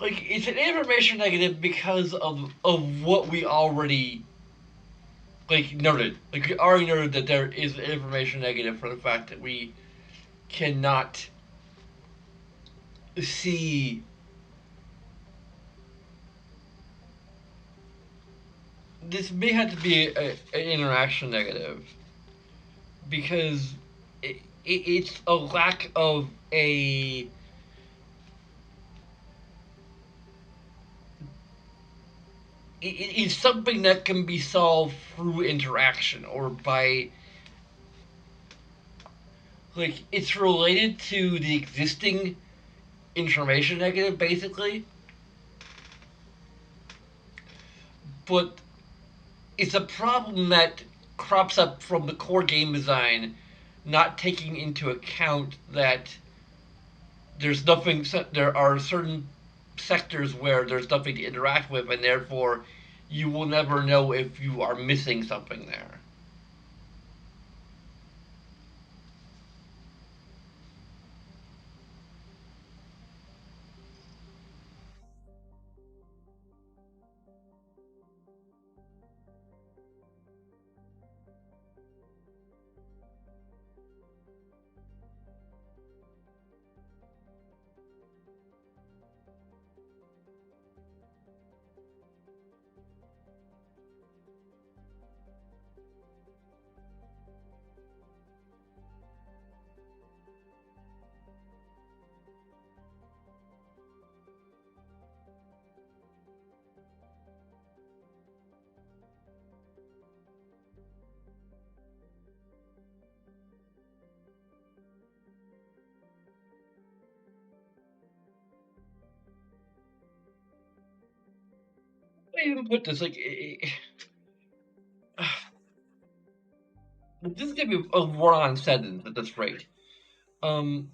Like it's an information negative because of what we already like noted. Like we already noted that there is an information negative for the fact that we cannot see. This may have to be an interaction negative because it's a lack of a. It's something that can be solved through interaction or by like it's related to the existing information negative basically, but it's a problem that crops up from the core game design not taking into account that there's nothing. There are certain sectors where there's nothing to interact with, and therefore you will never know if you are missing something there. I even put this like this is gonna be a run-on sentence at this rate. Um,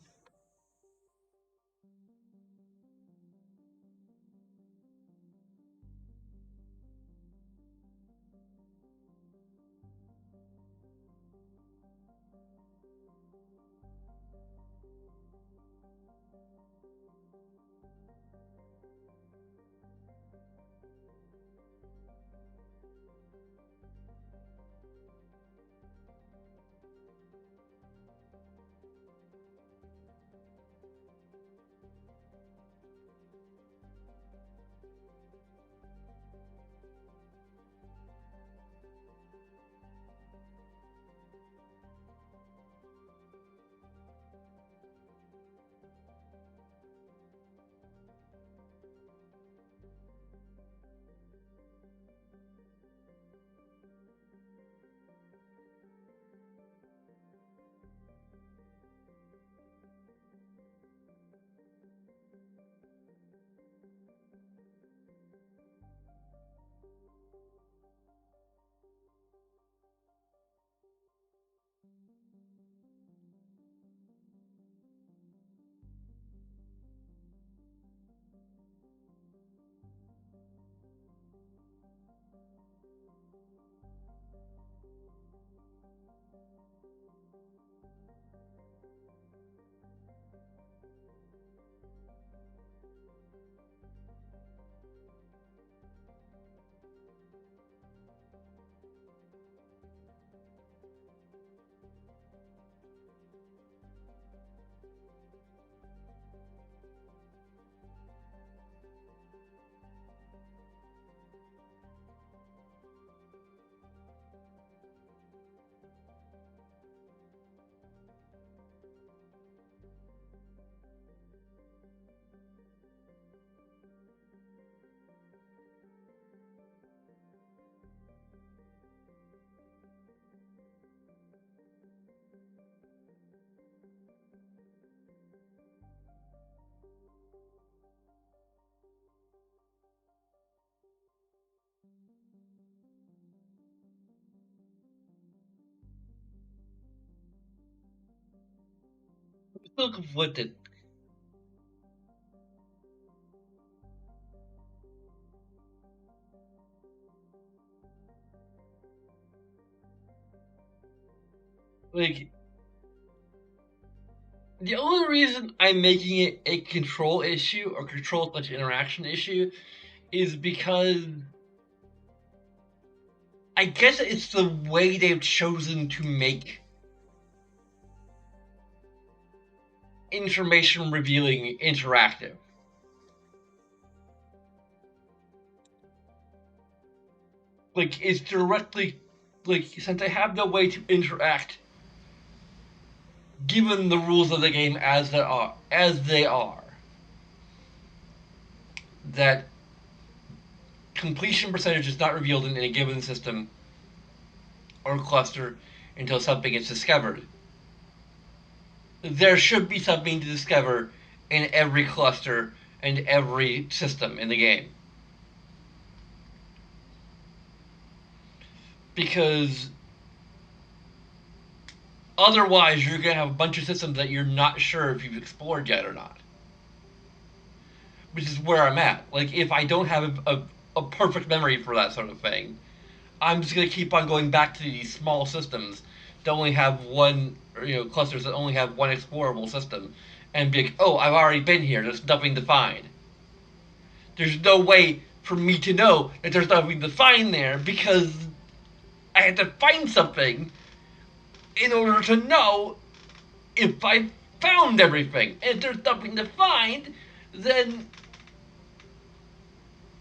Still conflicted. Like, the only reason I'm making it a control issue or control slash interaction issue is because I guess it's the way they've chosen to make information revealing interactive. Like, it's directly, like, since I have no way to interact given the rules of the game as they are, that completion percentage is not revealed in a given system or cluster until something is discovered. There should be something to discover in every cluster and every system in the game. Because otherwise, you're going to have a bunch of systems that you're not sure if you've explored yet or not. Which is where I'm at. Like, if I don't have a perfect memory for that sort of thing, I'm just going to keep on going back to these small systems that only have one, clusters that only have one explorable system, and be like, oh, I've already been here. There's nothing to find. There's no way for me to know that there's nothing to find there because I had to find something in order to know if I found everything. And if there's nothing to find, then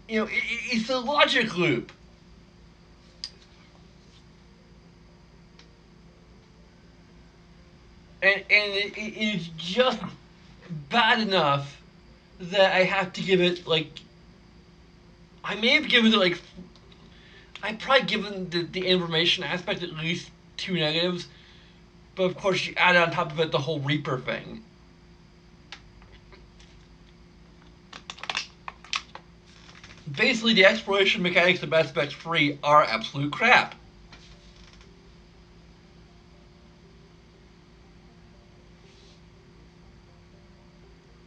it's a logic loop. And it is just bad enough that I have to give it like I may have given it like I've probably given the information aspect at least 2 negatives, but of course you add on top of it the whole Reaper thing. Basically, the exploration mechanics of Mass Effect 3 are absolute crap.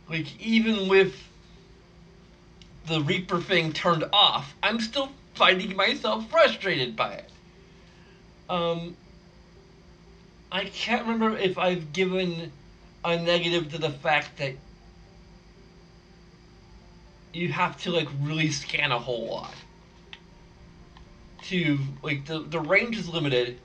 Like, even with the Reaper thing turned off, I'm still finding myself frustrated by it. Um, I can't remember if I've given a negative to the fact that you have to like really scan a whole lot. To like the range is limited.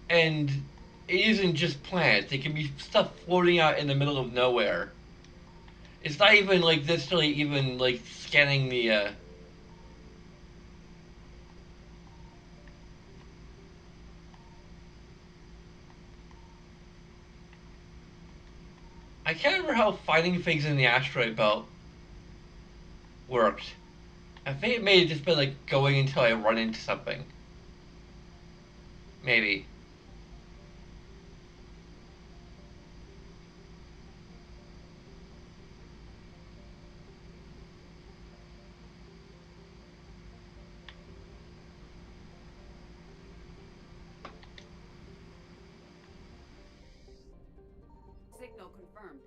And it isn't just planets. It can be stuff floating out in the middle of nowhere. It's not even like necessarily even like scanning the I can't remember how finding things in the asteroid belt worked. I think it may have just been like going until I run into something. Maybe. Signal confirmed.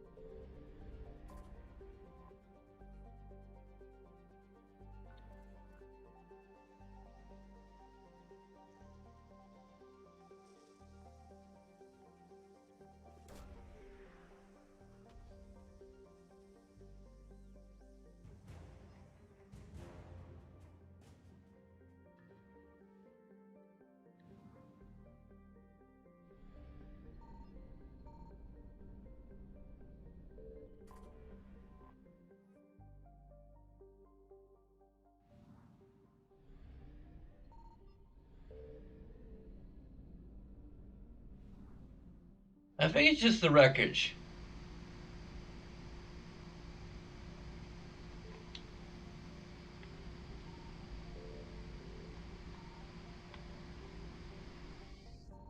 I think it's just the wreckage.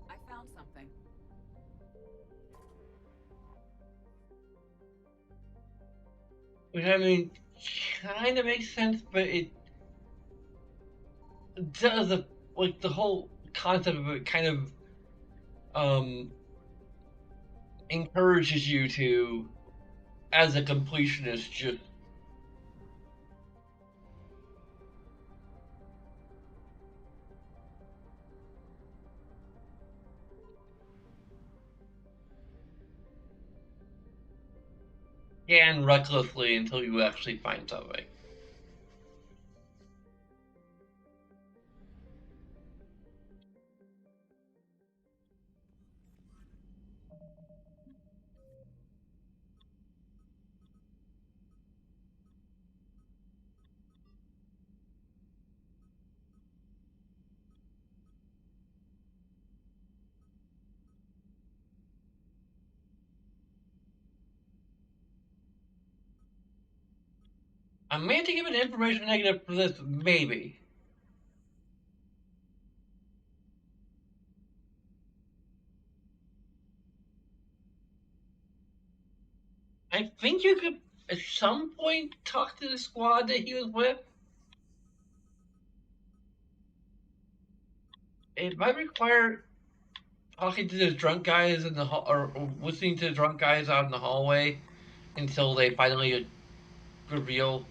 I found something. Which I mean, kind of makes sense, but it does a, like the whole concept of it kind of um encourages you to, as a completionist, just scan recklessly until you actually find something. I may have to give an information negative for this, maybe. I think you could, at some point, talk to the squad that he was with. It might require talking to the drunk guys in the hall, or listening to the drunk guys out in the hallway until they finally reveal.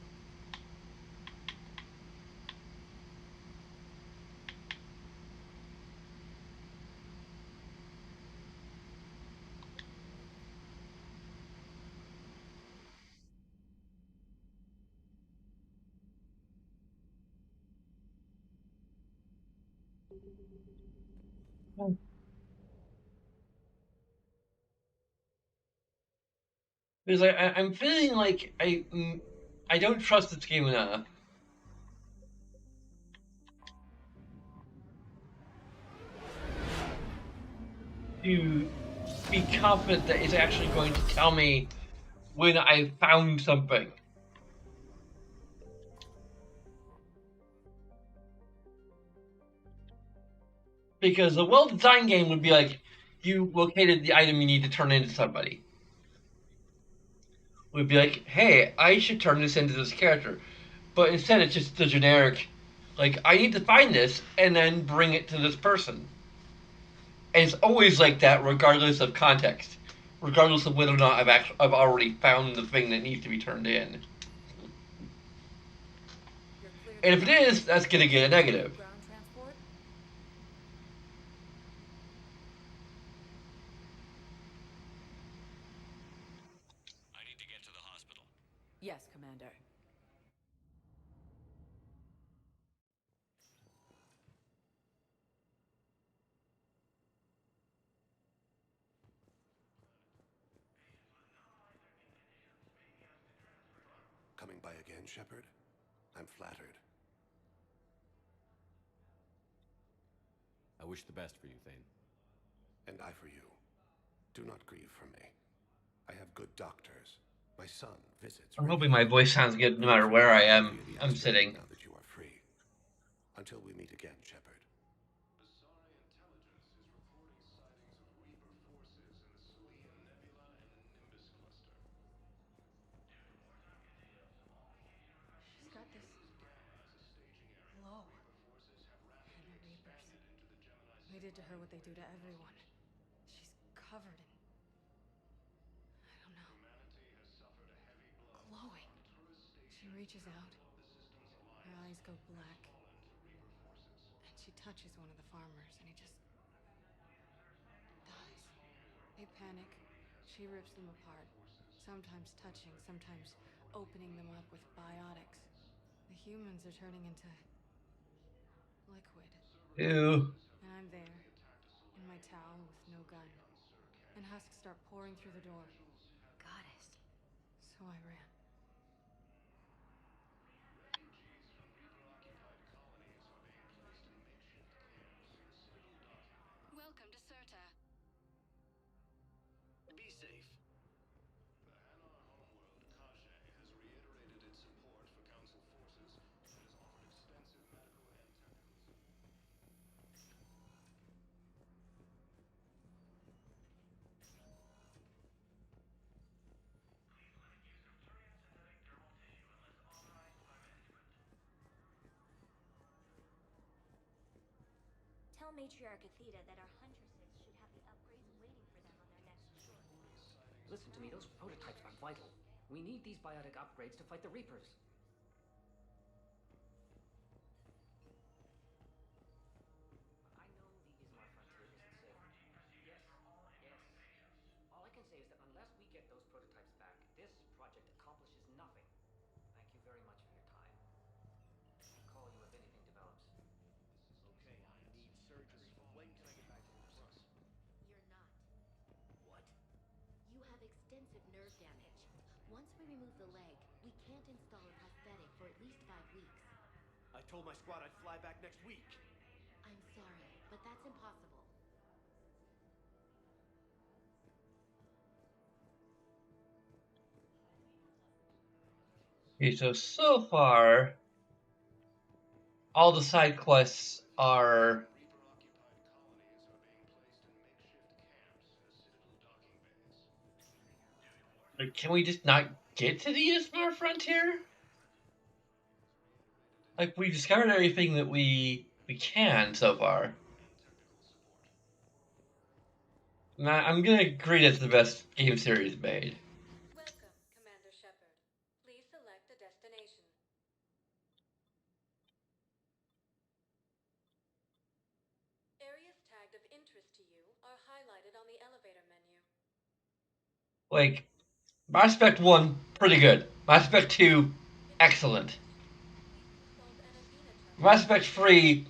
Because I'm feeling like I don't trust this game enough to be confident that it's actually going to tell me when I found something. Because a well-designed game would be like, you located the item you need to turn into somebody. Would be like, hey, I should turn this into this character. But instead, it's just the generic, like, I need to find this and then bring it to this person. And it's always like that, regardless of context, regardless of whether or not I've already found the thing that needs to be turned in. And if it is, that's gonna get a negative. Ground transport? I need to get to the hospital. Yes, Commander. Coming by again, Shepard? I'm flattered. I wish the best for you, Thane. And I for you. Do not grieve for me. I have good doctors. My son visits I'm hoping regularly. my voice sounds good no matter where I am. I'm sitting. Now that you are free. Until we meet again, Shepard. Basari intelligence is reporting sightings of Reaper forces in the Selenium Nebula and the Nimbus cluster. She's got this glow. And the Reapers. They did to her what they do to everyone. She's covered in... I don't know. Glowing. She reaches out. Her eyes go black. And she touches one of the farmers, and he just dies. They panic. She rips them apart. Sometimes touching, sometimes opening them up with biotics. The humans are turning into liquid. Ew. And I'm there, in my towel with no gun. And husks start pouring through the door. Goddess. So I ran. Refugees from Reaper-occupied colonies are being placed in makeshift camps. Still documented. Welcome to Serta. Tell Matriarch Athena that our huntresses should have the upgrades waiting for them on their next shore. Listen to me, those prototypes are vital. We need these biotic upgrades to fight the Reapers. I know the Ismar frontier isn't safe. Yes, yes. All I can say is that unless we get those prototypes back, this project accomplishes nothing. Thank you very much for your time. I'll call you if anything develops. Okay, I need surgery, but when can I get back to the front? You're not. What? You have extensive nerve damage. Once we remove the leg, we can't install a prosthetic for at least 5 weeks. I told my squad I'd fly back next week. I'm sorry, but that's impossible. Okay, so far, all the side quests are like, can we just not get to the Ismar frontier? Like, we've discovered everything that we can so far. I'm gonna agree that's the best game series made. Welcome, Commander Shepard. Please select a destination. Areas tagged of interest to you are highlighted on the elevator menu. Like, Mass Effect 1, pretty good. Mass Effect 2, excellent. Mass Effect 3,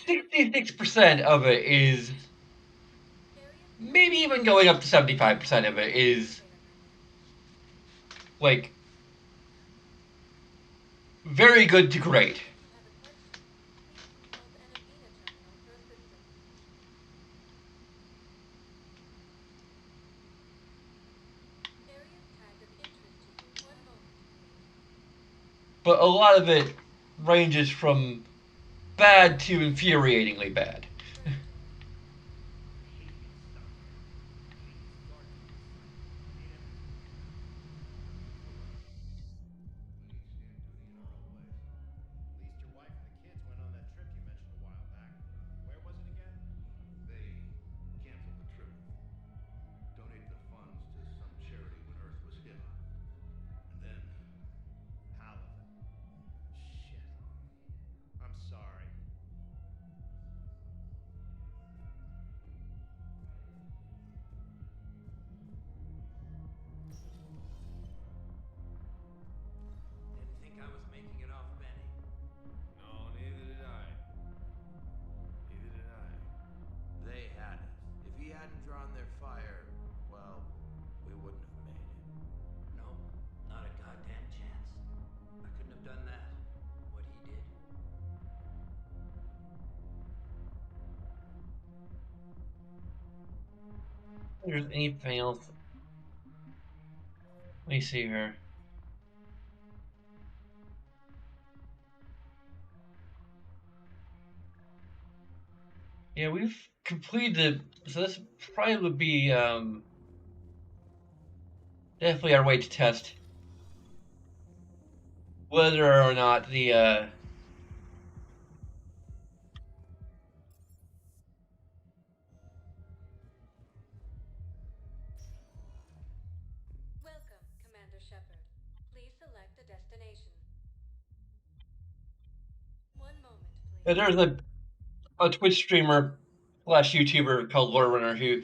66% of it is, maybe even going up to 75% of it is, like, very good to great. But a lot of it ranges from bad to infuriatingly bad. At least your wife and the kids went on that trip you mentioned a while back. Where was it again? They canceled the trip with me. Donated the funds to some charity when Earth was hit. And then... Paladin. Shit. I'm sorry. Didn't think I was making it off, Benny. No, neither did I. Neither did I. They had us. If he hadn't drawn their fire, well, we wouldn't have made it. No, not a goddamn chance. I couldn't have done that. What he did. If there's anything else. Let me see here. Yeah, we've completed the. So this probably would be definitely our way to test whether or not the Welcome, Commander Shepard. Please select a destination. One moment, please. there's a Twitch streamer slash YouTuber called Lore Runner who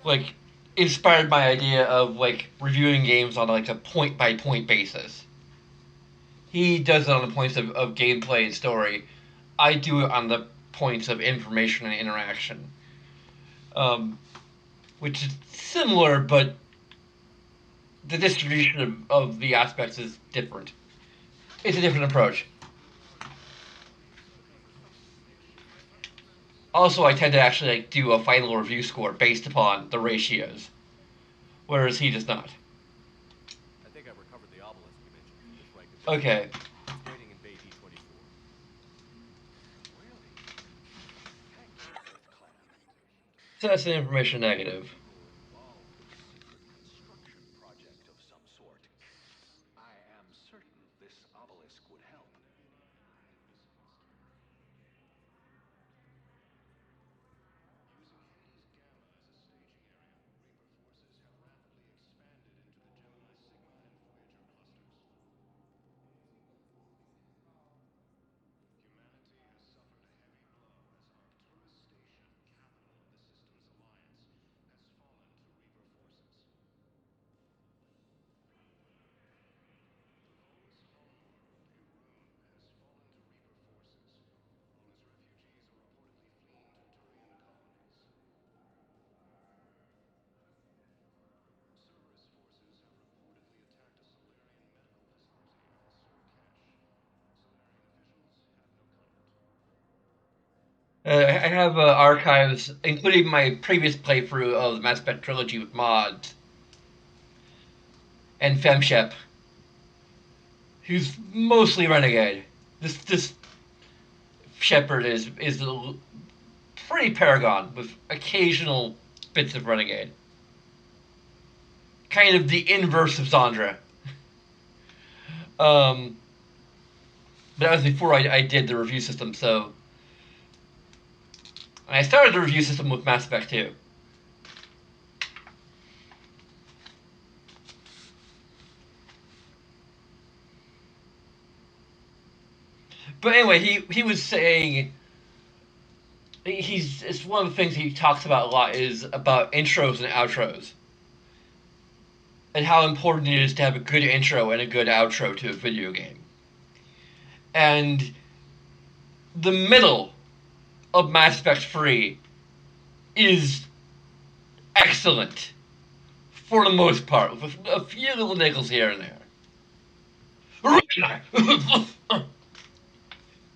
like inspired my idea of like reviewing games on like a point by point basis. He does it on the points of gameplay and story. I do it on the points of information and interaction. Which is similar, but the distribution of the aspects is different. It's a different approach. Also, I tend to actually like do a final review score based upon the ratios, whereas he does not. I think I recovered the obelisk you mentioned from this rank of Okay. It's waiting in Bay D24. Really? Thank you, Fifth Clan. So that's an information negative. Involved with a secret construction project of some sort. I am certain this obelisk would help. I have archives, including my previous playthrough of the Mass Effect trilogy with mods and FemShep, who's mostly renegade. This Shepard is a pretty paragon with occasional bits of renegade, kind of the inverse of Zandra. Um, but that was before I did the review system, so I started the review system with Mass Effect 2. But anyway, he was saying it's one of the things he talks about a lot is about intros and outros, and how important it is to have a good intro and a good outro to a video game. And the middle of Mass Effect 3 is excellent for the most part, with a few little niggles here and there.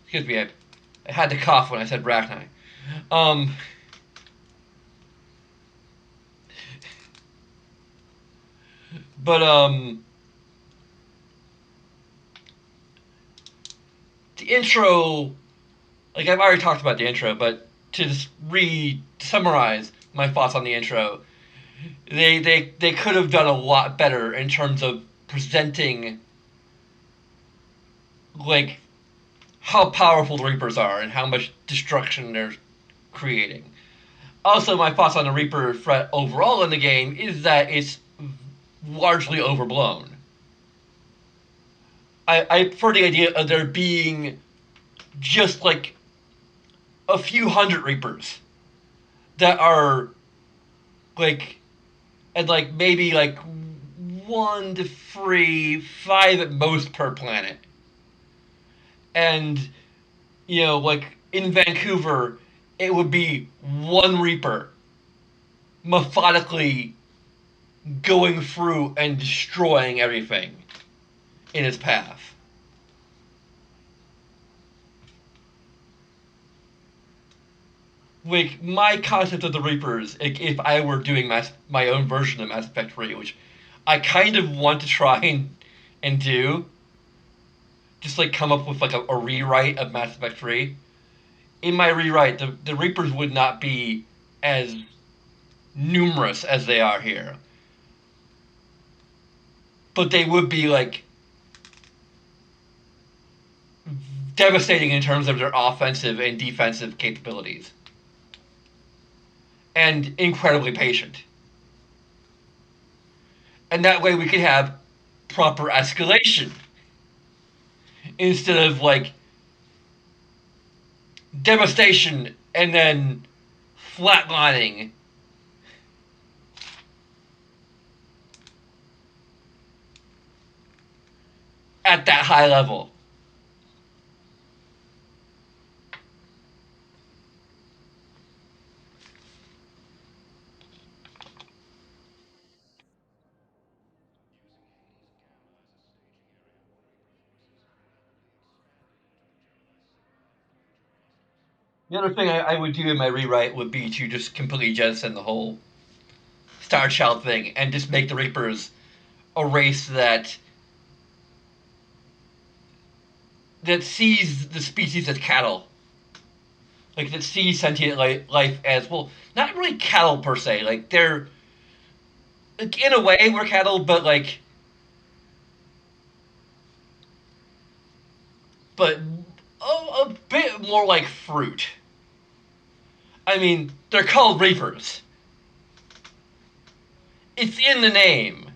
Excuse me, I had to cough when I said Rachni. Um, but the intro, like I've already talked about the intro, but to just summarize my thoughts on the intro, they could have done a lot better in terms of presenting like how powerful the Reapers are and how much destruction they're creating. Also, my thoughts on the Reaper threat overall in the game is that it's largely overblown. I prefer the idea of there being just like a few hundred Reapers that are like, and like maybe like 1 to 3, 5 at most per planet. And, you know, like in Vancouver, it would be one Reaper methodically going through and destroying everything in its path. Like, my concept of the Reapers, if I were doing my own version of Mass Effect 3, which I kind of want to try and do, just like come up with like a rewrite of Mass Effect 3. In my rewrite, the Reapers would not be as numerous as they are here. But they would be like devastating in terms of their offensive and defensive capabilities. And incredibly patient. And that way we could have proper escalation. Instead of like devastation and then flatlining at that high level. The other thing I would do in my rewrite would be to just completely jettison the whole Star Child thing and just make the Reapers a race that sees the species as cattle. Like, that sees sentient life as, well, not really cattle per se. Like, they're, like, in a way, we're cattle, but, like, but a bit more like fruit. I mean, they're called Reapers. It's in the name.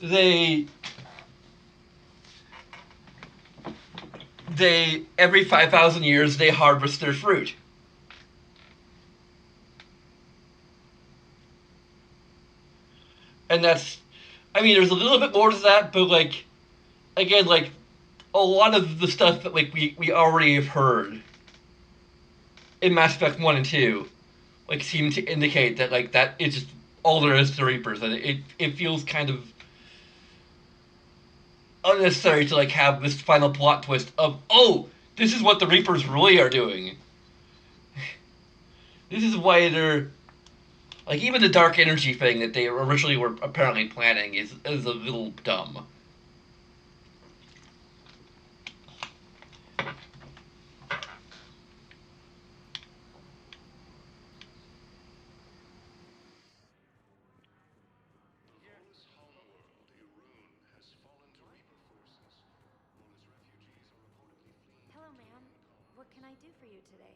They every 5,000 years they harvest their fruit. And that's, I mean, there's a little bit more to that, but like, again, like, a lot of the stuff that like we already have heard in Mass Effect 1 and 2 like seem to indicate that like that is just all there is to Reapers, and it feels kind of unnecessary to like have this final plot twist of, oh, this is what the Reapers really are doing. This is why they're like, even the dark energy thing that they originally were apparently planning is a little dumb. Hello, ma'am. What can I do for you today?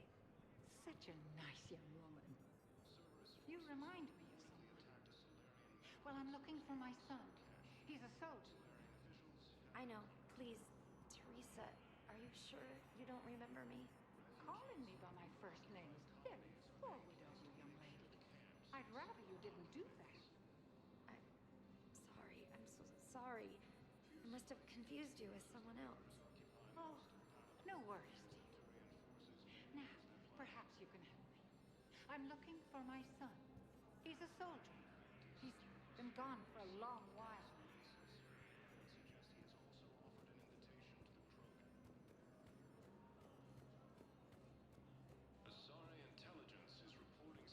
Such a nice young woman. You remind me of someone. Well, I'm looking for my son. He's a soldier. I know. Please, Teresa, are you sure you don't remember me? Calling me by my first name is very forward of you, young lady. I'd rather you didn't do that. I'm sorry. I'm so sorry. I must have confused you with someone else. Oh, no worries, dear. Now, perhaps you can help me. I'm looking for my son. He's a soldier. He's been gone for a long while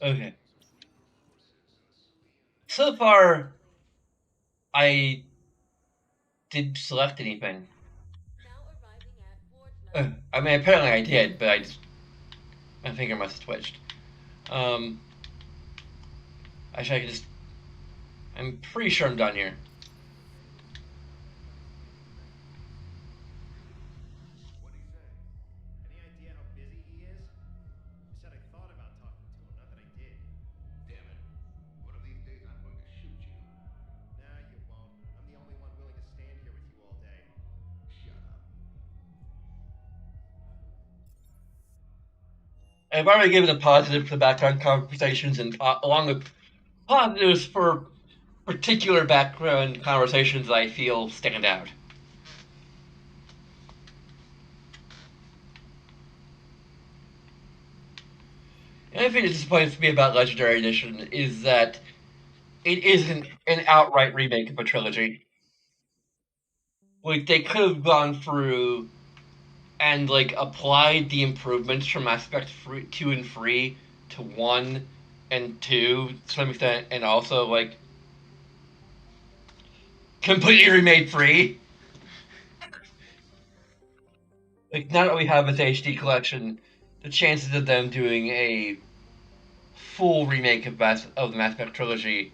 now. Okay. So far, I didn't select anything. I mean, apparently I did, but my finger must have twitched. Actually, I can just. I'm pretty sure I'm done here. What'd he say? Any idea how busy he is? I said I thought about talking to him, not that I did. Damn it. One of these days I'm going to shoot you. Nah, you won't. I'm the only one willing to stand here with you all day. Shut up. I've already given a positive for background conversations, and along with positives for particular background conversations that I feel stand out. The only thing that disappoints me about Legendary Edition is that it isn't an outright remake of a trilogy. Like, they could have gone through and like applied the improvements from aspect 2 and 3 to 1 and 2 to some extent, and also like completely remade 3. Like, now that we have this HD collection, the chances of them doing a full remake of the Mass Effect trilogy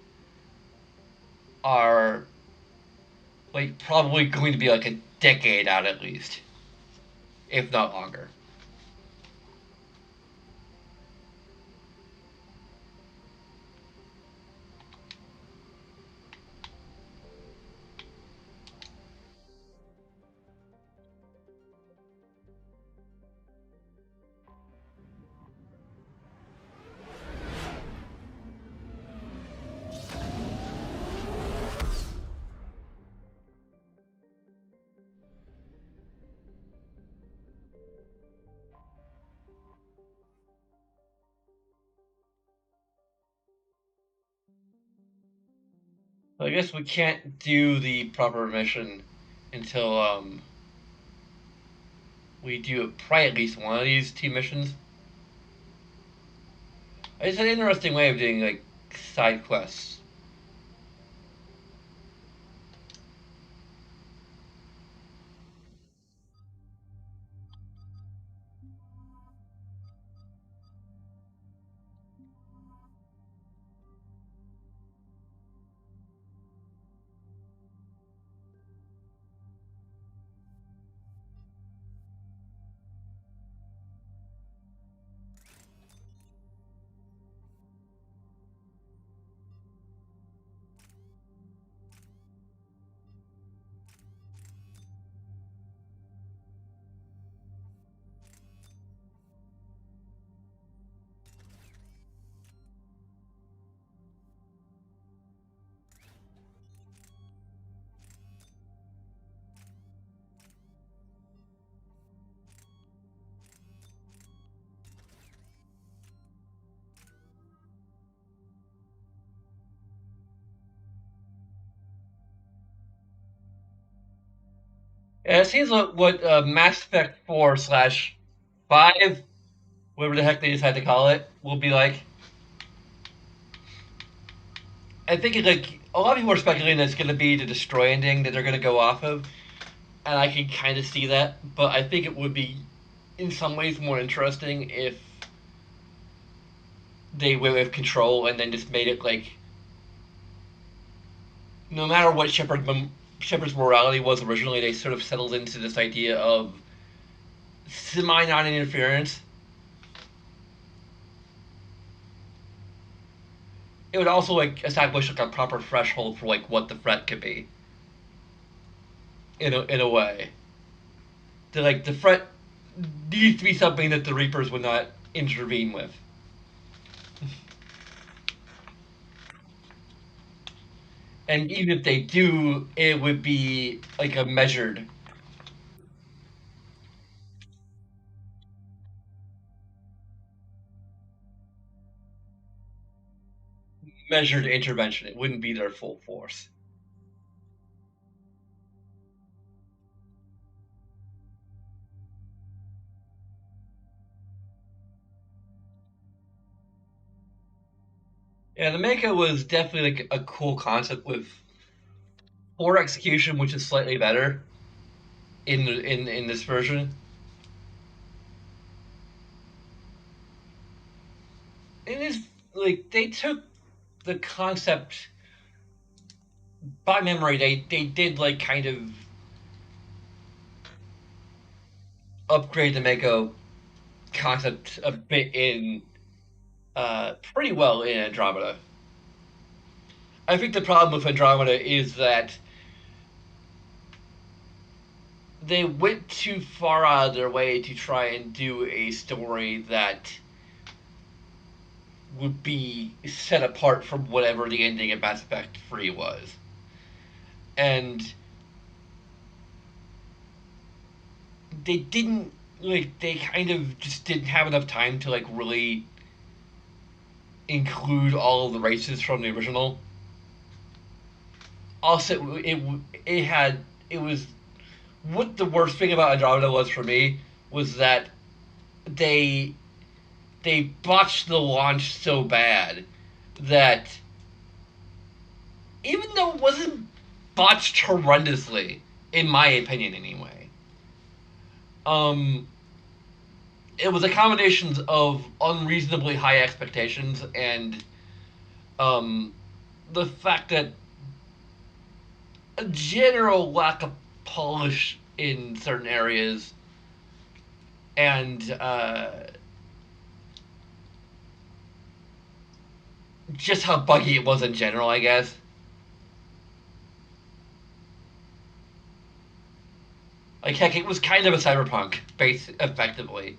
are like probably going to be like a decade out at least, if not longer. I guess we can't do the proper mission until we do probably at least one of these 2 missions. It's an interesting way of doing like side quests. Yeah, it seems what Mass Effect 4 slash 5, whatever the heck they decide to call it, will be like. I think like a lot of people are speculating that it's going to be the destroy ending that they're going to go off of, and I can kind of see that. But I think it would be, in some ways, more interesting if they went with control and then just made it like no matter what Shepard's morality was originally, they sort of settled into this idea of semi non-interference. It would also like establish like a proper threshold for like what the threat could be. In a way, the threat needs to be something that the Reapers would not intervene with. And even if they do, it would be like a measured intervention. It wouldn't be their full force. Yeah, the Mecha was definitely like a cool concept with poor execution, which is slightly better in this version. It is like they took the concept by memory. They did like kind of upgrade the Mako concept a bit in pretty well in Andromeda. I think the problem with Andromeda is that they went too far out of their way to try and do a story that would be set apart from whatever the ending of Mass Effect 3 was. And they didn't like they kind of just didn't have enough time to like really include all of the races from the original. Also, it was what the worst thing about Andromeda was for me was that they they botched the launch so bad that even though it wasn't botched horrendously, in my opinion anyway, um, it was a combination of unreasonably high expectations and um, the fact that a general lack of polish in certain areas and just how buggy it was in general, I guess. Like, heck, it was kind of a cyberpunk base, effectively.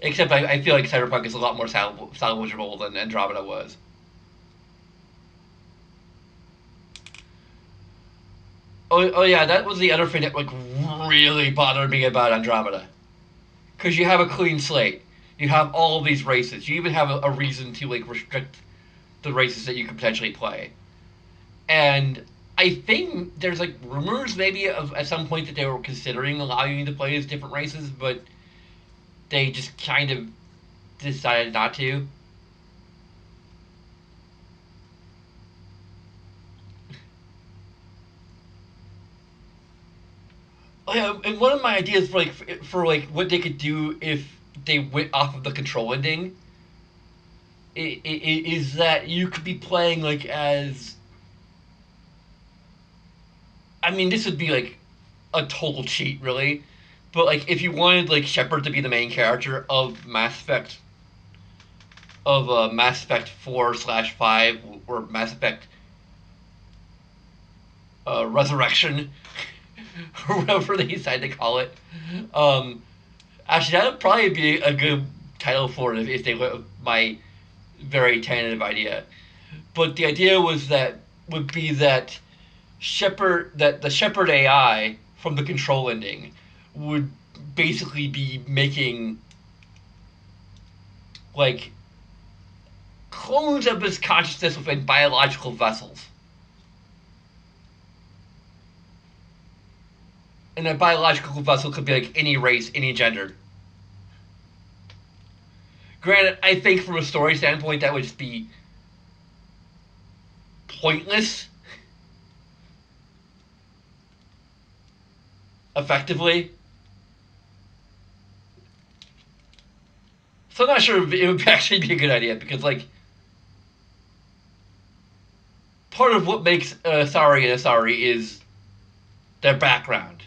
Except I feel like cyberpunk is a lot more salvageable than Andromeda was. Oh yeah, that was the other thing that like really bothered me about Andromeda. Because you have a clean slate, you have all of these races. You even have a reason to like restrict the races that you could potentially play. And I think there's like rumors maybe of at some point that they were considering allowing you to play as different races, but they just kind of decided not to. Oh, yeah, and one of my ideas for like what they could do if they went off of the control ending is that you could be playing like as I mean this would be like a total cheat really, but like if you wanted like Shepard to be the main character of Mass Effect 4 slash 5 or Mass Effect Resurrection or whatever they decide to call it. Um, Actually, that would probably be a good title for it if they went with my very tentative idea. But the idea was that would be that the Shepard AI from the control ending would basically be making like clones of his consciousness within biological vessels. And a biological vessel could be like any race, any gender. Granted, I think from a story standpoint, that would just be pointless, effectively. So I'm not sure if it would actually be a good idea because, like, part of what makes Asari an Asari is their background.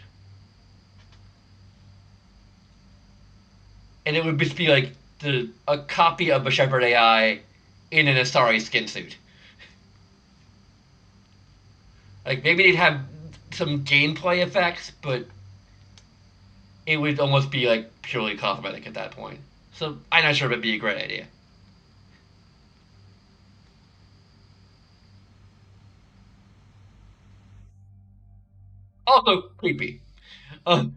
And it would just be like a copy of a Shepard AI in an Asari skin suit. Like, maybe they'd have some gameplay effects, but it would almost be like purely cosmetic at that point. So I'm not sure if it'd be a great idea. Also creepy. Um,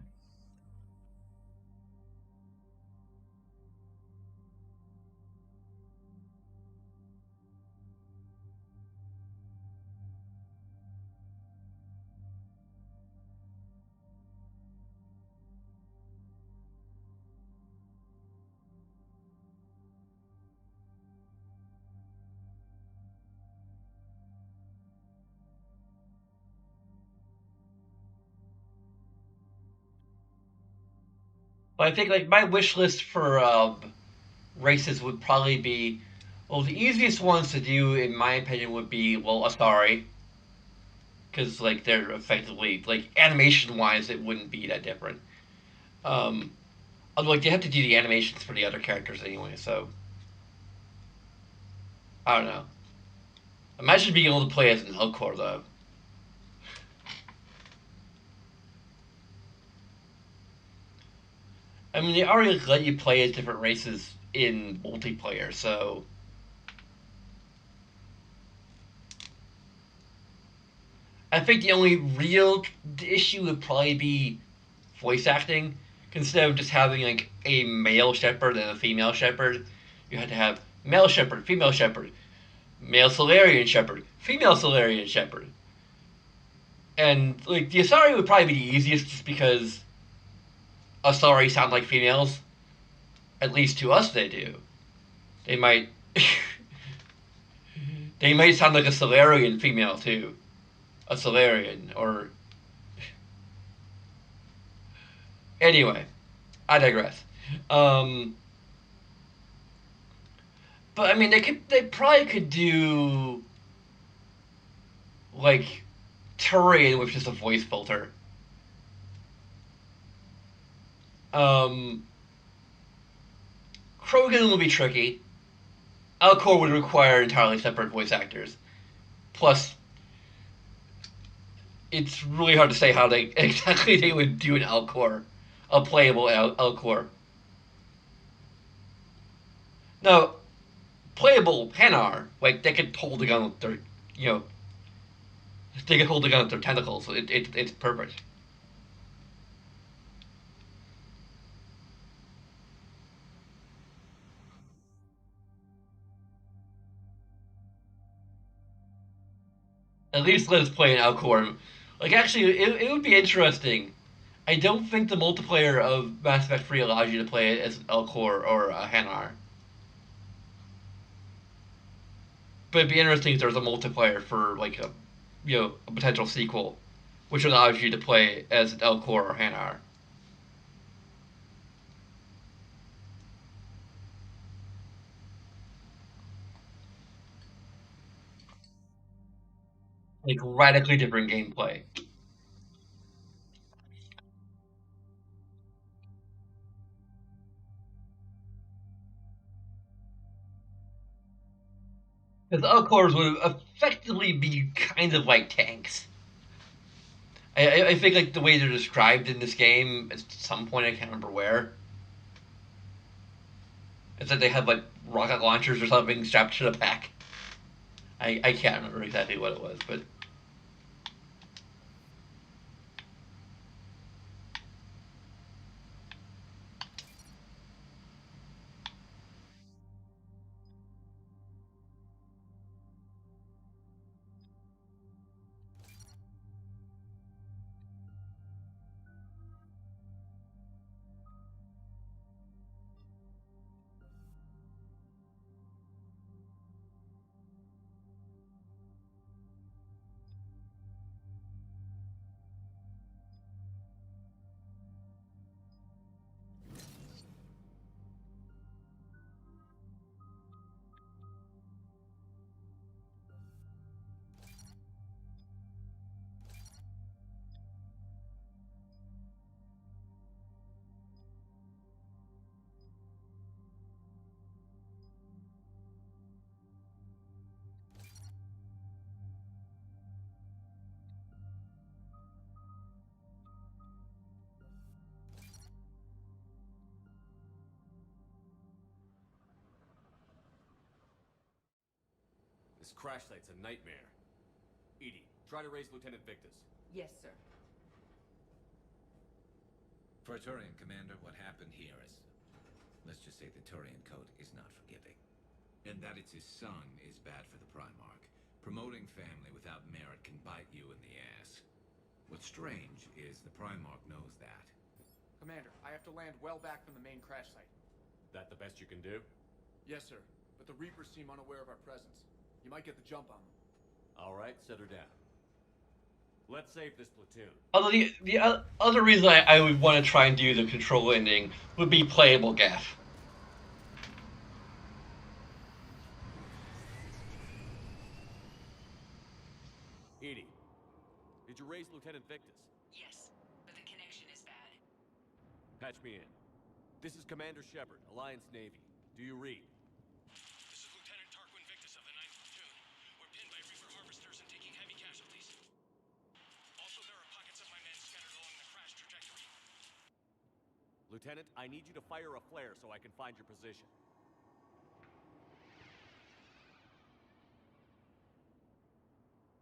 but I think like my wish list for races would probably be, well, the easiest ones to do, in my opinion, would be, well, Asari, because like they're effectively like animation wise, it wouldn't be that different. Um, Although like you have to do the animations for the other characters anyway, so I don't know. Imagine being able to play as an Elcor though. I mean, they already let you play as different races in multiplayer, so I think the only real issue would probably be voice acting. Instead of just having like a male shepherd and a female shepherd, you had to have male shepherd, male Solarian shepherd, female Solarian shepherd. And like the Asari would probably be the easiest just because Asari sound like females. At least to us they do. They might they might sound like a Solarian female too. A Solarian or anyway, I digress. Um but I mean they probably could do like Turian with just a voice filter. Um Krogan will be tricky. Alcor would require entirely separate voice actors. Plus, it's really hard to say how they exactly they would do an Alcor, a playable Alcor. No, playable Hanar, like they could hold the gun with their, you know, they could hold the gun with their tentacles. It's perfect. At least let us play an Alcor. Like actually, it would be interesting. I don't think the multiplayer of Mass Effect 3 allows you to play it as an Alcor or a Hanar. But it'd be interesting if there was a multiplayer for like a, a potential sequel, which allows you to play as an Elcor or Hanar. Like radically different gameplay. Because Elcors would effectively be kind of like tanks. I think like the way they're described in this game at some point I can't remember where. It's that they have like rocket launchers or something strapped to the back. I can't remember exactly what it was, but This crash site's a nightmare. Edie, try to raise Lieutenant Victus. Yes, sir. For a Turian commander, what happened here is... let's just say the Turian code is not forgiving. And that it's his son is bad for the Primarch. Promoting family without merit can bite you in the ass. What's strange is the Primarch knows that. Commander, I have to land well back from the main crash site. That the best you can do? Yes, sir. But the Reapers seem unaware of our presence. You might get the jump on them. All right, set her down. Let's save this platoon. Although the other reason I would want to try and do the control ending would be playable gaff. Edie, did you raise Lieutenant Victus? Yes, but the connection is bad. Patch me in. This is Commander Shepard, Alliance Navy. Do you read? This is Lieutenant Tarquin Victus of the 9th Platoon. We're pinned by Reaper harvesters and taking heavy casualties. Also, there are pockets of my men scattered along the crash trajectory. Lieutenant, I need you to fire a flare so I can find your position.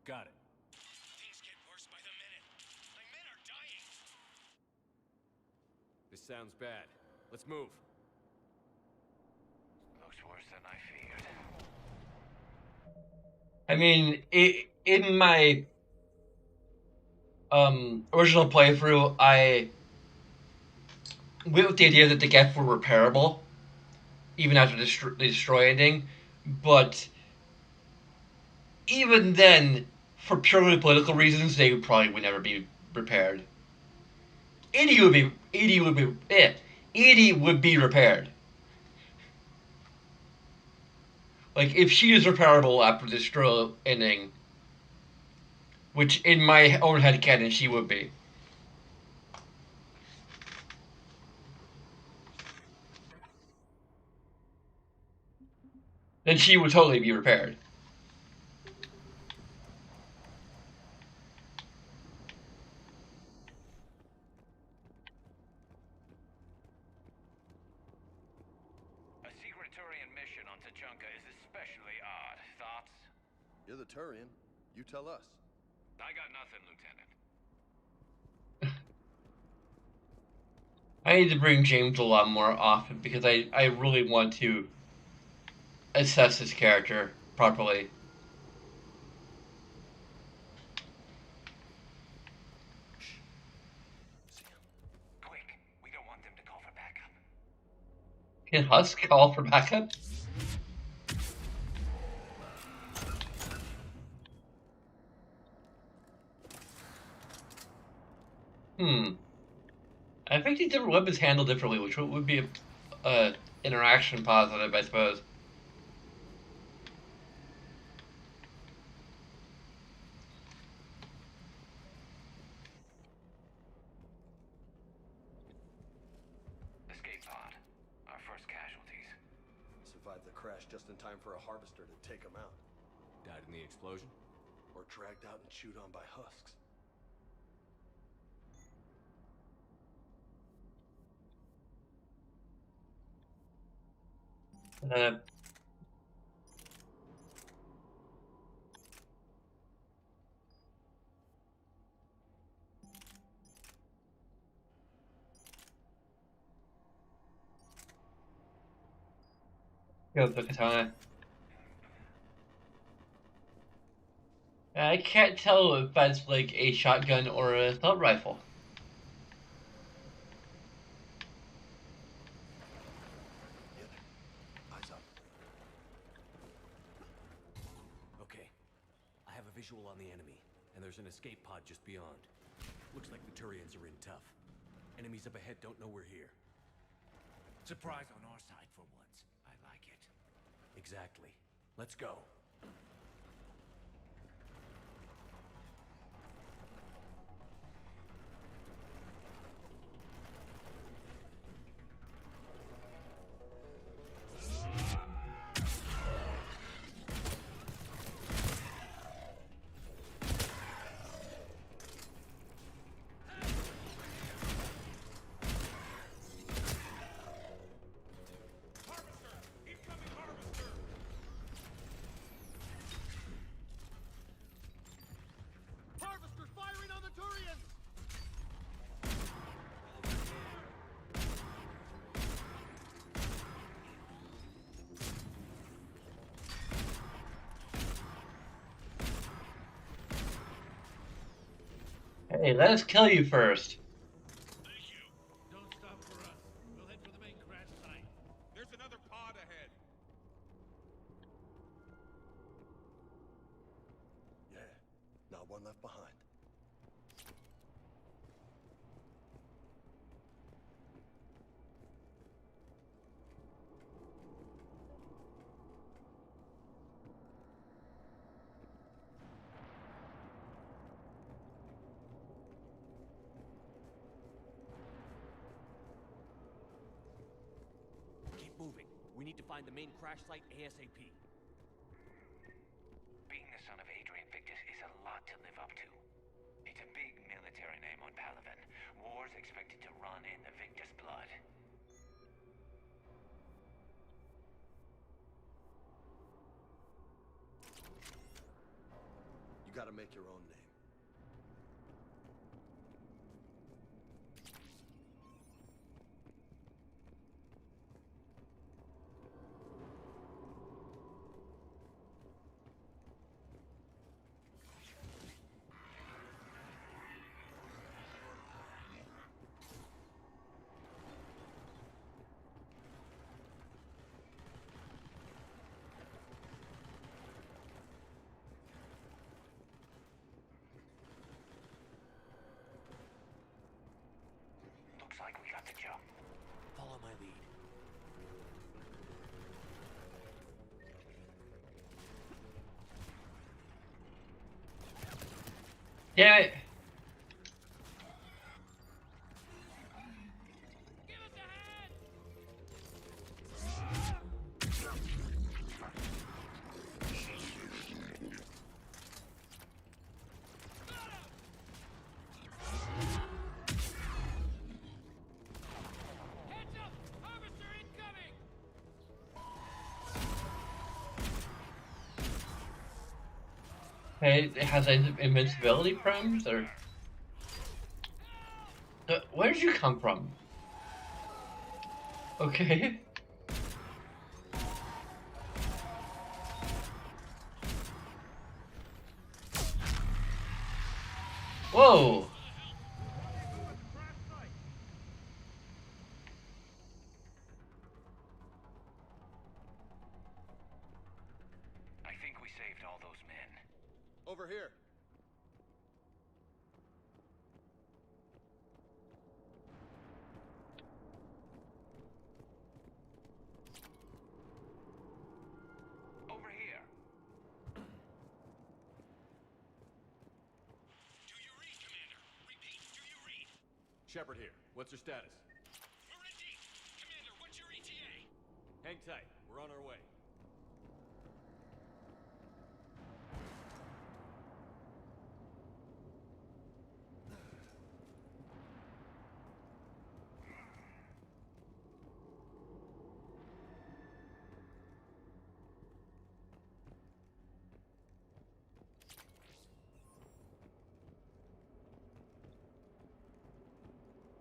Got it. Things get worse by the minute. My men are dying. This sounds bad. Let's move. Looks worse than I feared. I mean, in my original playthrough, I went with the idea that the gaff were repairable, even after the destroy ending, but even then, for purely political reasons, they probably would never be repaired. Edie would be repaired. Like, if she is repairable after the destroy ending, which in my own headcanon she would be. Then she would totally be repaired. A secret Turian mission on Tachanka is especially odd. Thoughts? You're the Turian. You tell us. I got nothing, Lieutenant. I need to bring James a lot more often because I really want to assess his character properly. Quick, we don't want them to call for backup. Can Husk call for backup? I think these different weapons handle differently, which would be a interaction positive, I suppose. Escape pod. Our first casualties. Survived the crash just in time for a harvester to take them out. Died in the explosion? Or dragged out and chewed on by husks. Go the katana. I can't tell if that's like a shotgun or a assault rifle. Eyes up. Okay. I have a visual on the enemy, and there's an escape pod just beyond. Looks like the Turians are in tough. Enemies up ahead don't know we're here. Surprise on our side for once. I like it. Exactly. Let's go. Hey, let us kill you first. Thank you. Don't stop for us. We'll head for the main crash site. There's another pod ahead. Yeah, not one left behind. Keep moving. We need to find the main crash site ASAP. Being the son of Adrian Victus is a lot to live up to. It's a big military name on Palaven. War's expected to run in the Victus blood. You gotta make your own name. Looks like we got the jump. Follow my lead. Damn it! Hey, it has invincibility primes, or where did you come from? Okay. Whoa. I think we saved all those men. Over here. Over here. Do you read, Commander? Repeat, do you read? Shepard here. What's your status? We're in deep. Commander, what's your ETA? Hang tight. We're on our way.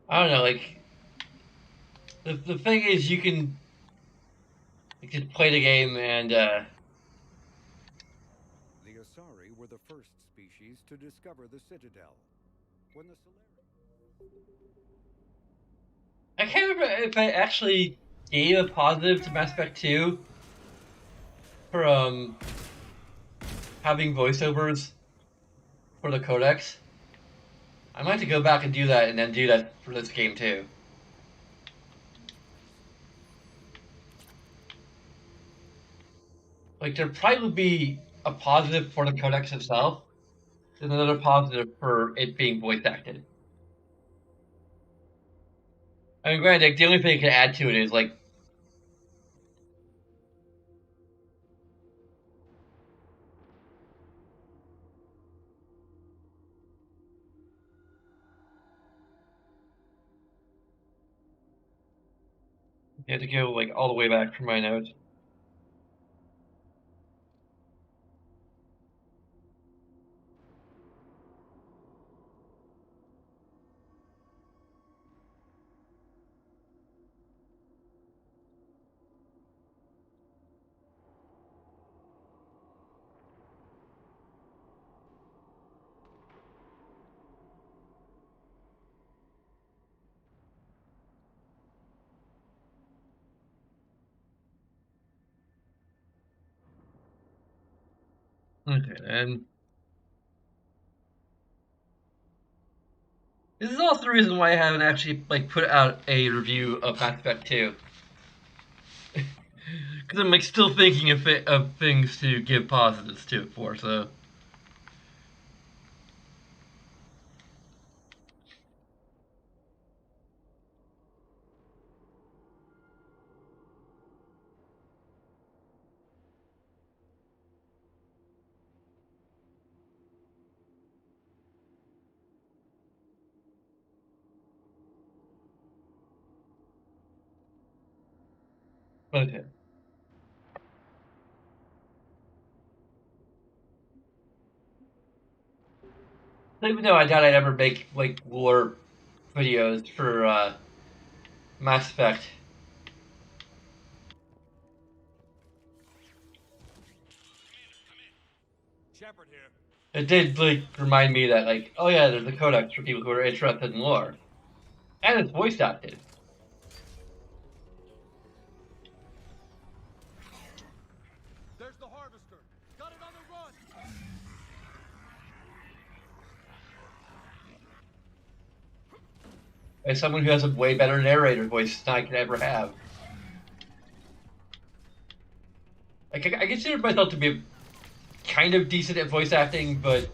I don't know, like the thing is you can just play the game and The Asari were the first species to discover the Citadel. When the I can't remember if I actually gave a positive to Mass Effect 2 for having voiceovers for the codex. I might have to go back and do that and then do that for this game too. Like there'd probably be a positive for the codex itself, and another positive for it being voice acted. I mean, granted, like, the only thing I can add to it is like you have to go like all the way back from my notes. Okay, and this is also the reason why I haven't actually like put out a review of Mass Effect 2. Because I'm like still thinking of things to give positives to it for. So okay. Even though I doubt I'd ever make like lore videos for Mass Effect, Shepard here. it did like remind me that like, oh yeah, there's a codex for people who are interested in lore, and it's voice acted. There's the harvester. Got it on the run. As someone who has a way better narrator voice than I could ever have, like I consider myself to be kind of decent at voice acting, but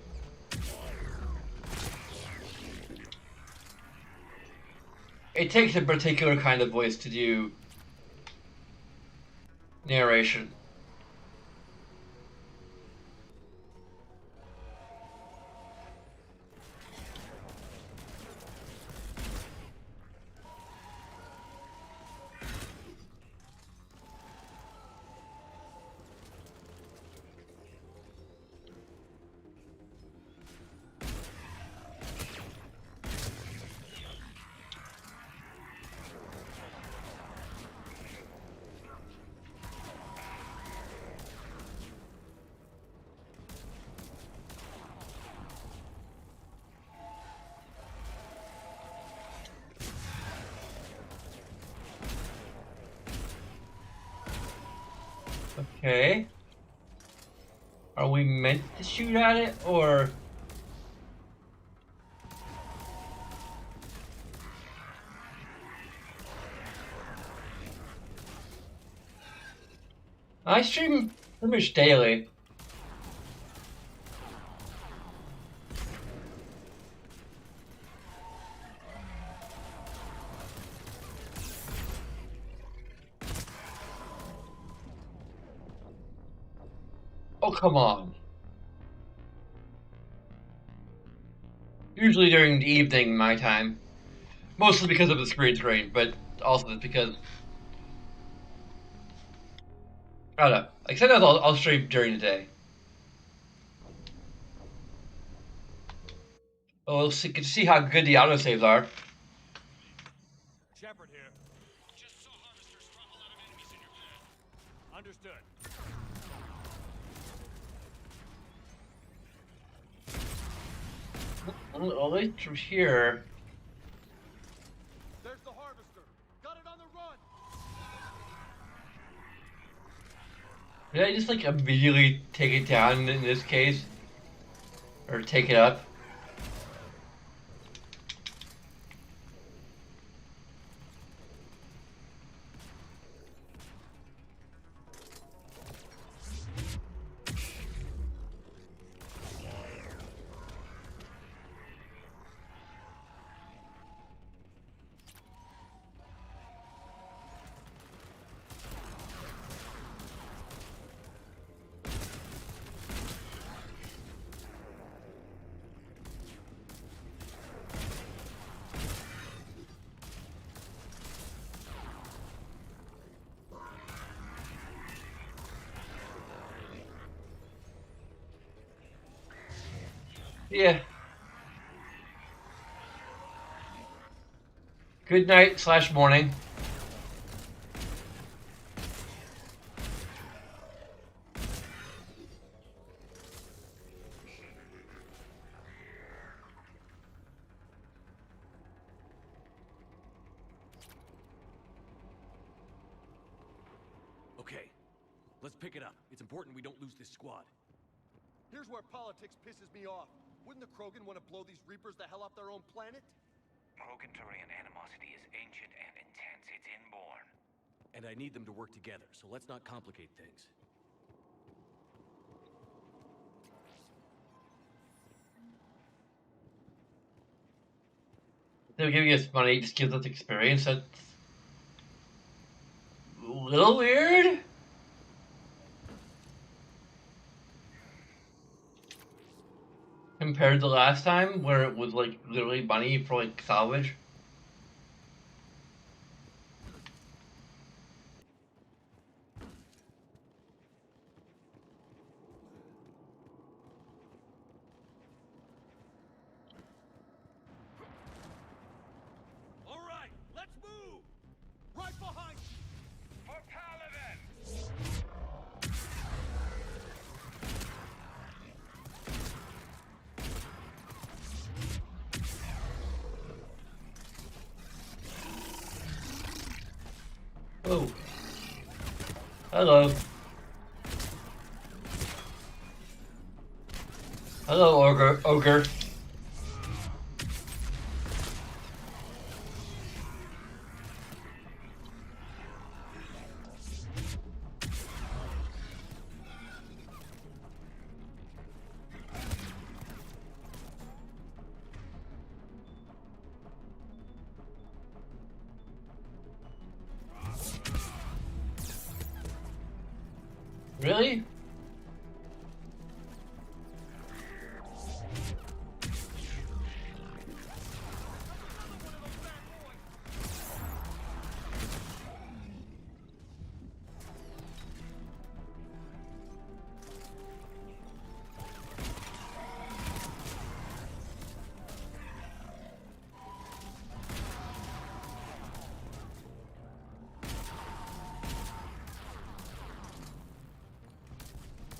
it takes a particular kind of voice to do narration. Okay. Are we meant to shoot at it, or... I stream pretty much daily. Oh, come on. Usually during the evening, my time. Mostly because of the screen, but also because... I don't know. Like, sometimes I'll stream during the day. Oh, we'll see, get to see how good the autosaves are. Shepard here. Just saw harvesters drop a lot of enemies in your path. Understood. At least from here... There's the harvester. Got it on the run. Did I just, like, immediately take it down in this case? Or take it up? Yeah. Good night / morning. Okay, let's pick it up. It's important we don't lose this squad. Here's where politics pisses me off. Wouldn't the Krogan want to blow these Reapers the hell off their own planet? Krogan-Turian animosity is ancient and intense. It's inborn. And I need them to work together, so let's not complicate things. They're giving us money, just gives us experience. That's a little weird. Compared to last time, where it was like literally money for like salvage. All right, let's move! Right behind you! For Paladin! Oh. Hello. Hello, ogre. Really?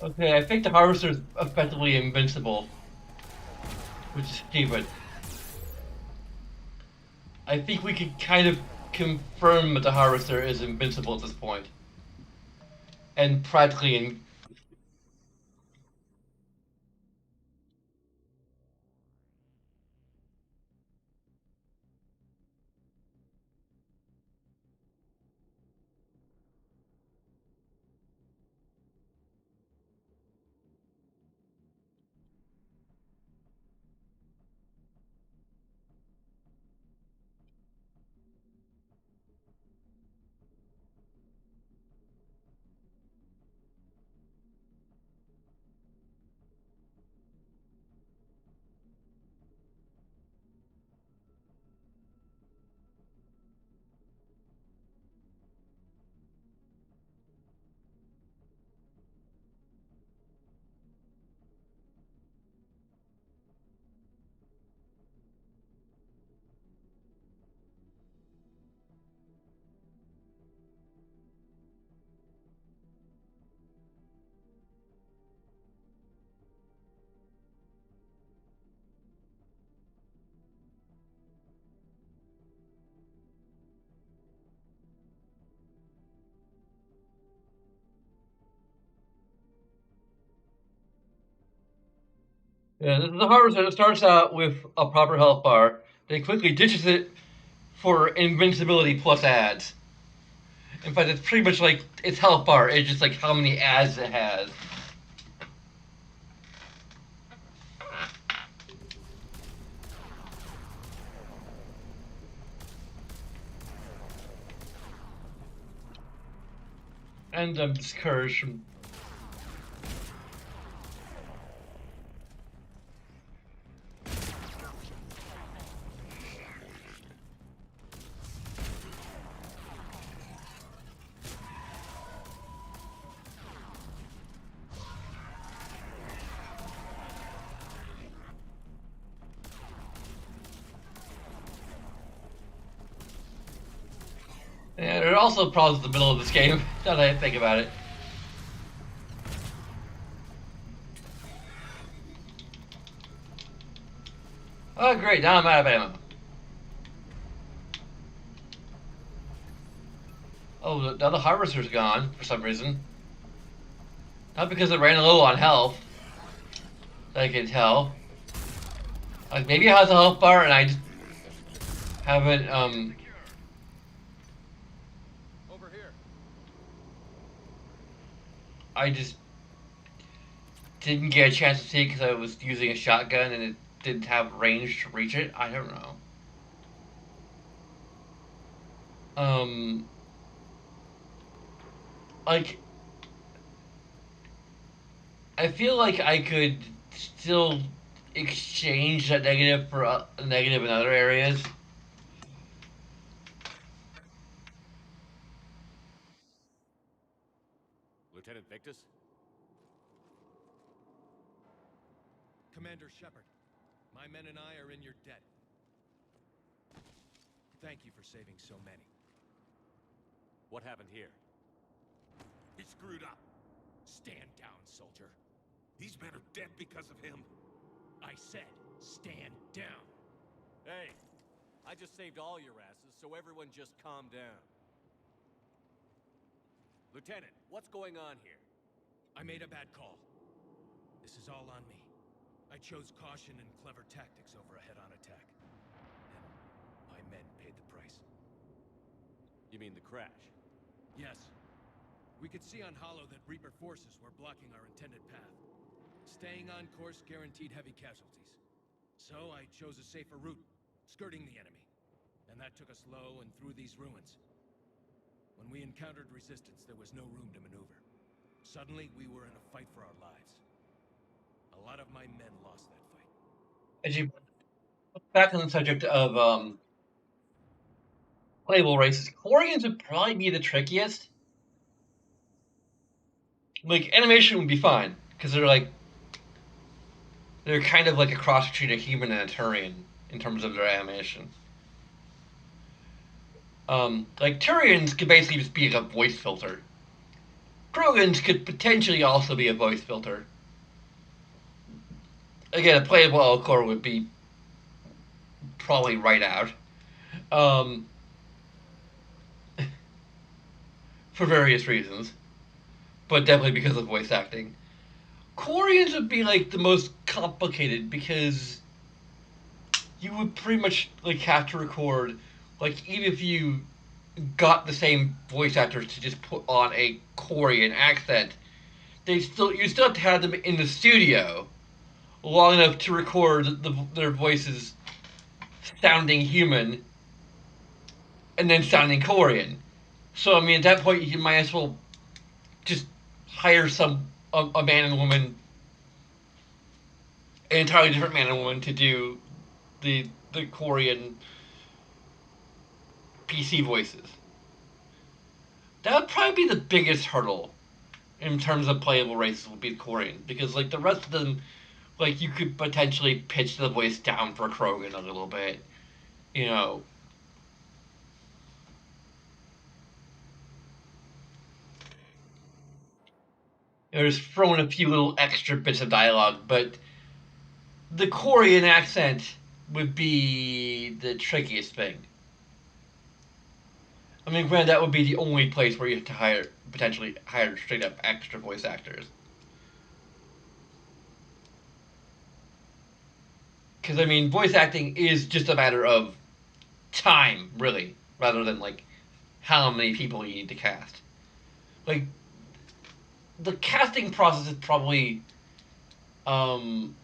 Okay, I think the Harvester's effectively invincible, which is stupid. I think we can kind of confirm that the Harvester is invincible at this point. And practically in. Yeah, this is the Harvester that starts out with a proper health bar, then quickly ditches it for invincibility plus ads. In fact, it's pretty much like its health bar, it's just like how many ads it has. And I'm discouraged from. Yeah, there are also problems in the middle of this game, now that I think about it. Oh, great, now I'm out of ammo. Oh, now the Harvester's gone for some reason. Not because it ran low on health. I can tell. Like maybe it has a health bar, and I just haven't. Over here. I just didn't get a chance to see it because I was using a shotgun and it didn't have range to reach it. I don't know. Um, like I feel like I could still exchange that negative for a negative in other areas. Lieutenant Victus? Commander Shepard, my men and I are in your debt. Thank you for saving so many. What happened here? He screwed up. Stand down, soldier. These men are dead because of him. I said, stand down. Hey, I just saved all your asses, so everyone just calm down. Lieutenant, what's going on here? I made a bad call. This is all on me. I chose caution and clever tactics over a head-on attack. And my men paid the price. You mean the crash? Yes. We could see on Hollow that Reaper forces were blocking our intended path. Staying on course guaranteed heavy casualties. So I chose a safer route, skirting the enemy. And that took us low and through these ruins. When we encountered resistance, there was no room to maneuver. Suddenly, we were in a fight for our lives. A lot of my men lost that fight. As you back on the subject of playable races, Quarians would probably be the trickiest. Like animation would be fine because they're kind of like a cross between a human and a Turian in terms of their animation. Like Turians could basically just be a voice filter. Krogans could potentially also be a voice filter. Again, a playable Elcor would be probably right out. Um, for various reasons, but definitely because of voice acting. Quarians would be like the most complicated because you would pretty much like have to record like even if you got the same voice actors to just put on a Quarian accent, you still have to have them in the studio long enough to record their voices sounding human and then sounding Quarian. So I mean, at that point, you might as well just hire a man and woman, an entirely different man and woman, to do the Quarian PC voices. That would probably be the biggest hurdle in terms of playable races would be the Quarian because like the rest of them, like you could potentially pitch the voice down for Krogan a little bit, you know. There's thrown a few little extra bits of dialogue, but the Korean accent would be the trickiest thing. I mean, granted, that would be the only place where you have to potentially hire straight up extra voice actors. Because, I mean, voice acting is just a matter of time, really, rather than, like, how many people you need to cast. Like, the casting process is probably, um,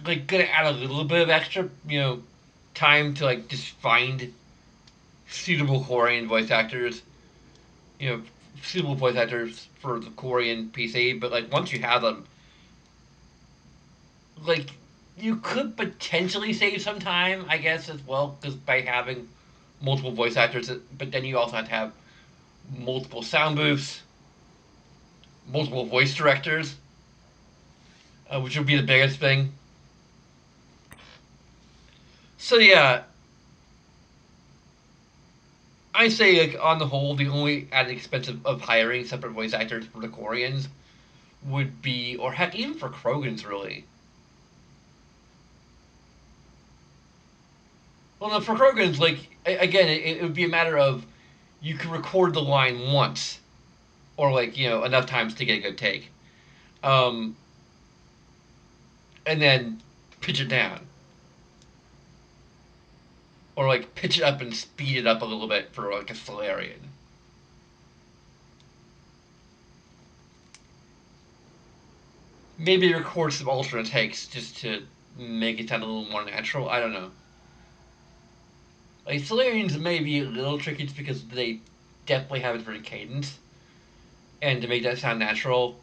like, gonna add a little bit of extra, time to, like, just find suitable Korean voice actors, suitable voice actors for the Korean PC, but like once you have them, like you could potentially save some time, I guess, as well, because by having multiple voice actors, but then you also have to have multiple sound booths, multiple voice directors, which would be the biggest thing. So yeah, I say like on the whole, the only added expense of hiring separate voice actors for the Koreans would be, or heck, even for Krogans, really. Well, no, for Krogans, like again, it would be a matter of you can record the line once, or like enough times to get a good take. Um, and then pitch it down, or like pitch it up and speed it up a little bit for like a Solarian. Maybe record some alternate takes just to make it sound a little more natural. I don't know. Like Solarians may be a little tricky just because they definitely have a different cadence, and to make that sound natural,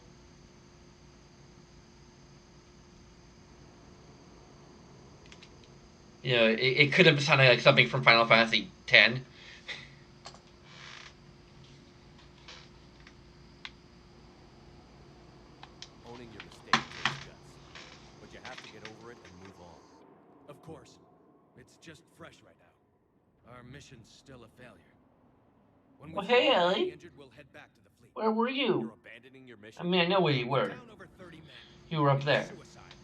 you know, it could have sounded like something from Final Fantasy X. Owning your mistake takes guts, but you have to get over it and move on. Of course. It's just fresh right now. Our mission's still a failure. When Well, we hey, find the Ellie, injured, we'll head back to the fleet. where were you? You're abandoning your I mission? mean, I know where you We're were. down over 30 men. You were up It's there. suicide.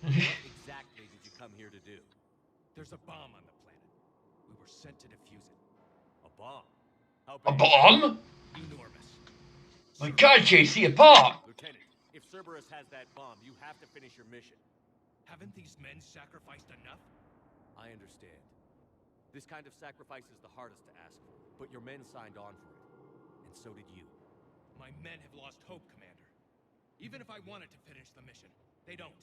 What exactly did you come here to do? There's a bomb on the planet. We were sent to defuse it. A bomb? How A big? bomb? Enormous. My God, JC, a bomb! Lieutenant, if Cerberus has that bomb, you have to finish your mission. Haven't these men sacrificed enough? I understand. This kind of sacrifice is the hardest to ask for, but your men signed on for it. And so did you. My men have lost hope, Commander. Even if I wanted to finish the mission, they don't.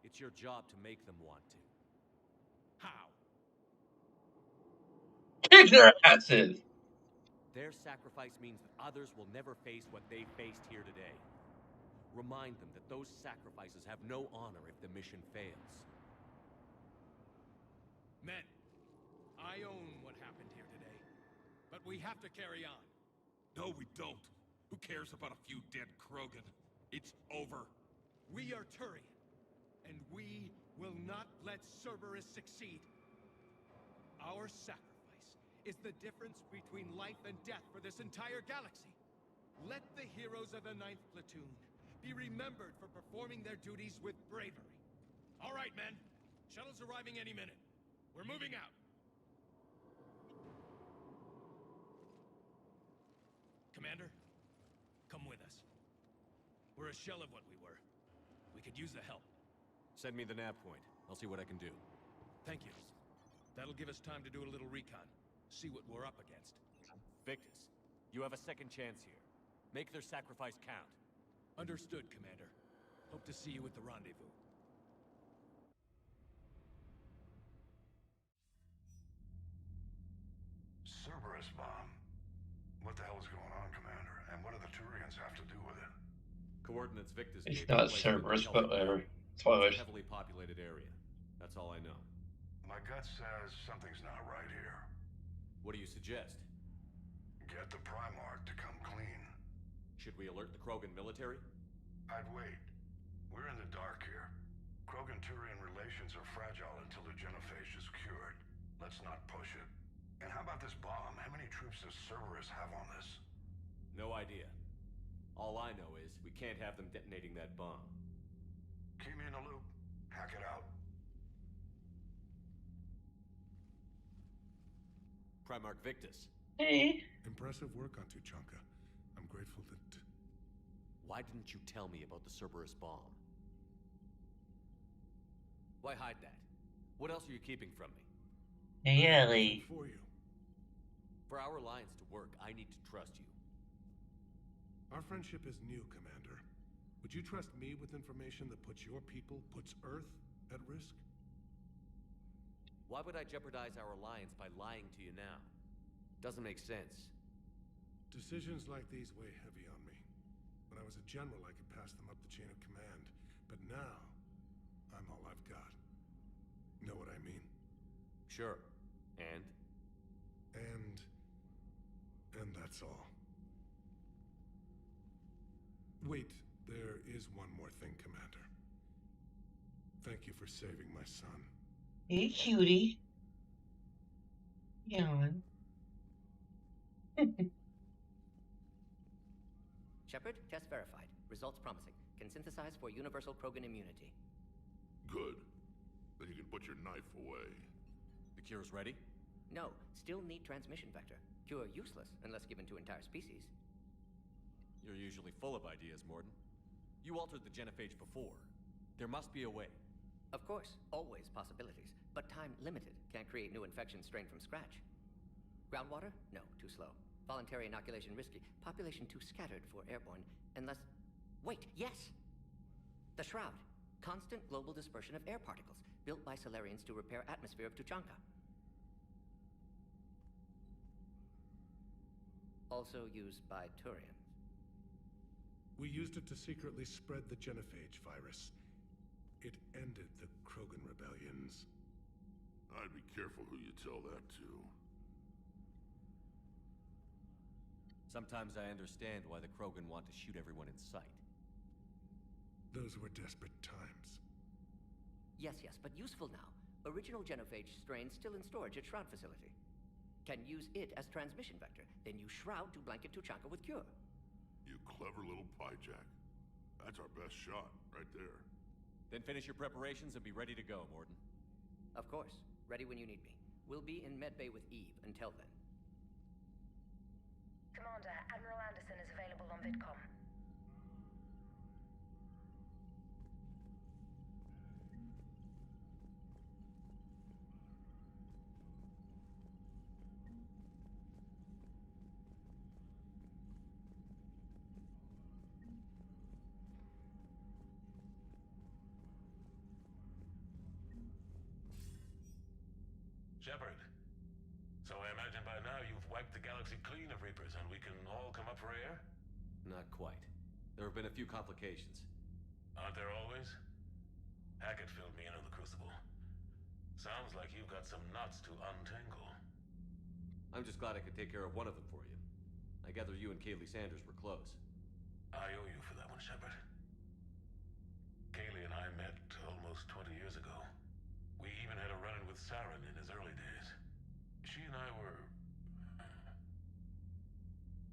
It's your job to make them want to. How? Kick their asses! Their sacrifice means that others will never face what they faced here today. Remind them that those sacrifices have no honor if the mission fails. Men, I own what happened here today. But we have to carry on. No, we don't. Who cares about a few dead Krogan? It's over. We are Turian, and we will not let Cerberus succeed. Our sacrifice is the difference between life and death for this entire galaxy. Let the heroes of the 9th Platoon be remembered for performing their duties with bravery. All right, men. Shuttle's arriving any minute. We're moving out. Commander, come with us. We're a shell of what we were. We could use the help. Send me the nav point. I'll see what I can do. Thank you. That'll give us time to do a little recon. See what we're up against. Victus, you have a second chance here. Make their sacrifice count. Understood, Commander. Hope to see you at the rendezvous. Cerberus bomb. What the hell is going on, Commander? And what do the Turians have to do with it? Coordinates Victus It's gave not me place Cerberus, within but Celtic whatever. Mountain. It's a Spoilers. heavily populated area. That's all I know. My gut says something's not right here. What do you suggest? Get the Primarch to come clean. Should we alert the Krogan military? I'd wait. We're in the dark here. Krogan-Turian relations are fragile until the genophage is cured. Let's not push it. And how about this bomb? How many troops does Cerberus have on this? No idea. All I know is we can't have them detonating that bomb. Keep me in the loop. Hack it out. Primarch Victus. Hey. Impressive work on Tuchanka. I'm grateful that... Why didn't you tell me about the Cerberus bomb? Why hide that? What else are you keeping from me? Hey, Ellie. For you. For our alliance to work, I need to trust you. Our friendship is new, Commander. Would you trust me with information that puts your people, puts Earth, at risk? Why would I jeopardize our alliance by lying to you now? Doesn't make sense. Decisions like these weigh heavy on me. When I was a general, I could pass them up the chain of command. But now, I'm all I've got. Know what I mean? Sure. And? And that's all. Wait, there is one more thing, Commander. Thank you for saving my son. Hey, cutie. Yawn. Shepard, test verified. Results promising. Can synthesize for universal Krogan immunity. Good. Then you can put your knife away. The cure's ready? No, still need transmission vector. Cure useless unless given to entire species. You're usually full of ideas, Morden. You altered the genophage before. There must be a way. Of course, always possibilities, but time limited. Can't create new infection strain from scratch. Groundwater? No, too slow. Voluntary inoculation risky. Population too scattered for airborne, unless... Wait, yes! The Shroud. Constant global dispersion of air particles, built by Solarians to repair atmosphere of Tuchanka. Also used by Turians. We used it to secretly spread the genophage virus. It ended the Krogan rebellions. I'd be careful who you tell that to. Sometimes I understand why the Krogan want to shoot everyone in sight. Those were desperate times. Yes, but useful now. Original genophage strain still in storage at Shroud facility. Can use it as transmission vector, then use Shroud to blanket Tuchanka with cure. You clever little piejack. That's our best shot, right there. Then finish your preparations and be ready to go, Morden. Of course. Ready when you need me. We'll be in medbay with Eve until then. Commander, Admiral Anderson is available on VidCom. Shepard. So I imagine by now you've wiped the galaxy clean of Reapers and we can all come up for air? Not quite. There have been a few complications. Aren't there always? Hackett filled me in on the Crucible. Sounds like you've got some knots to untangle. I'm just glad I could take care of one of them for you. I gather you and Kaylee Sanders were close. I owe you for that one, Shepard. Kaylee and I met almost 20 years ago. We even had a run-in with Saren in his early days. She and I were...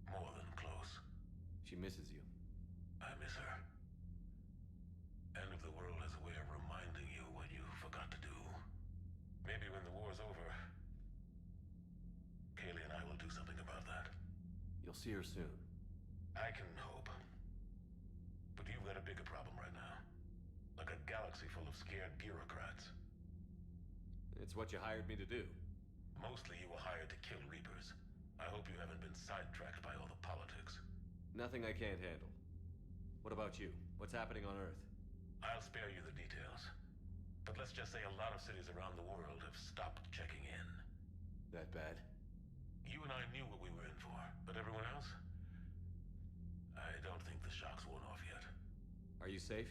more than close. She misses you. I miss her. End of the world has a way of reminding you what you forgot to do. Maybe when the war's over, Kaylee and I will do something about that. You'll see her soon. I can hope. But you've got a bigger problem right now. Like a galaxy full of scared bureaucrats. It's what you hired me to do. Mostly you were hired to kill Reapers. I hope you haven't been sidetracked by all the politics. Nothing I can't handle. What about you? What's happening on Earth? I'll spare you the details. But let's just say a lot of cities around the world have stopped checking in. That bad? You and I knew what we were in for, but everyone else? I don't think the shock's worn off yet. Are you safe?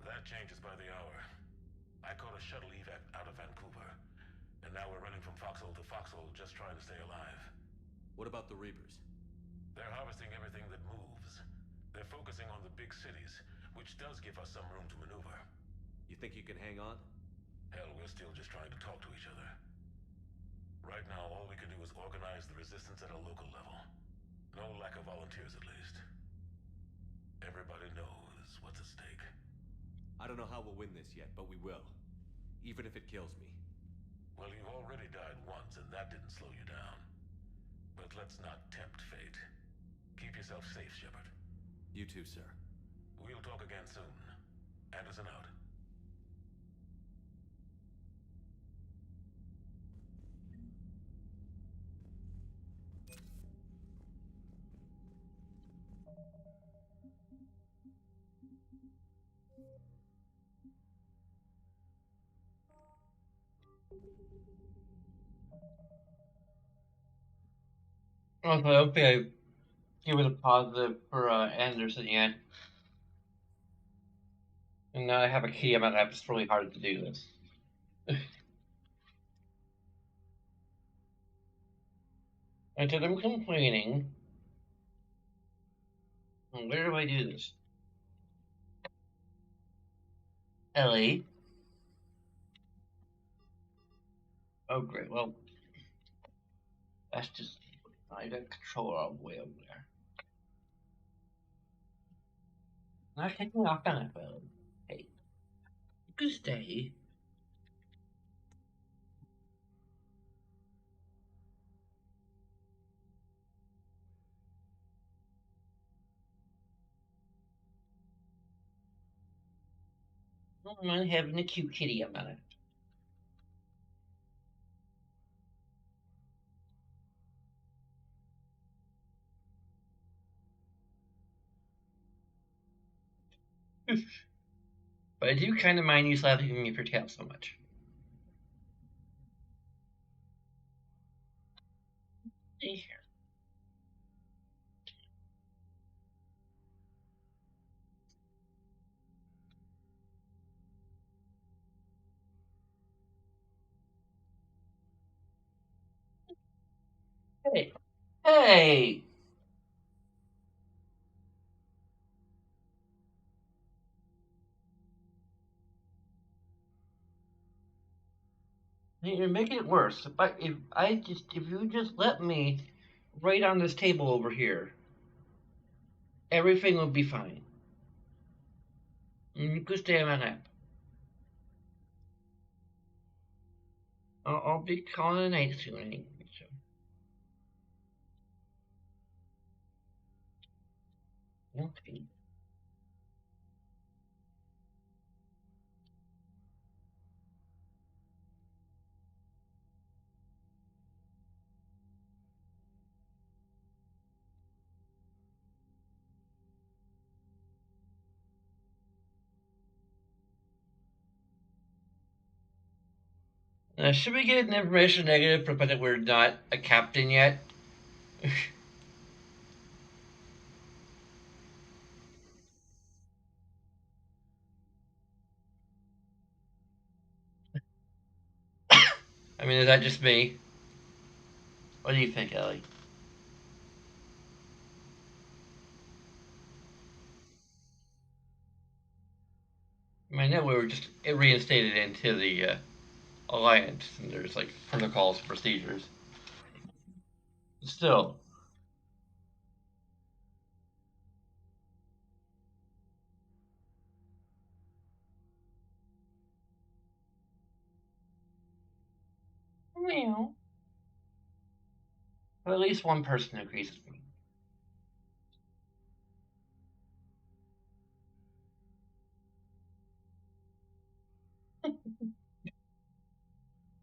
That changes by the hour. I caught a shuttle evac out of Vancouver, and now we're running from foxhole to foxhole just trying to stay alive. What about the Reapers? They're harvesting everything that moves. They're focusing on the big cities, which does give us some room to maneuver. You think you can hang on? Hell, we're still just trying to talk to each other. Right now, all we can do is organize the resistance at a local level. No lack of volunteers, at least. Everybody knows what's at stake. I don't know how we'll win this yet, but we will. Even if it kills me. Well, you've already died once, and that didn't slow you down. But let's not tempt fate. Keep yourself safe, Shepard. You too, sir. We'll talk again soon. Anderson out. Okay, give it a positive for Anderson, yeah. And now I have a key, I'm gonna have to really hard to do this. Until I'm complaining. Where do I do this? Ellie. Oh great, well that's just I got control all the way over there. Not taking off on it, well. Hey. You can stay. I'm having a cute kitty on it. But I do kind of mind you slapping me for tail so much. Hey, hey! You're making it worse. If you just let me right on this table over here, everything will be fine. And you could stay on my lap. I'll be calling it a night soon. So. Okay. Should we get an information negative for the fact that we're not a captain yet? I mean, is that just me? What do you think, Ellie? I mean, I know we were just reinstated into the alliance, and there's like protocols, procedures. Still, meow. But at least one person agrees with me.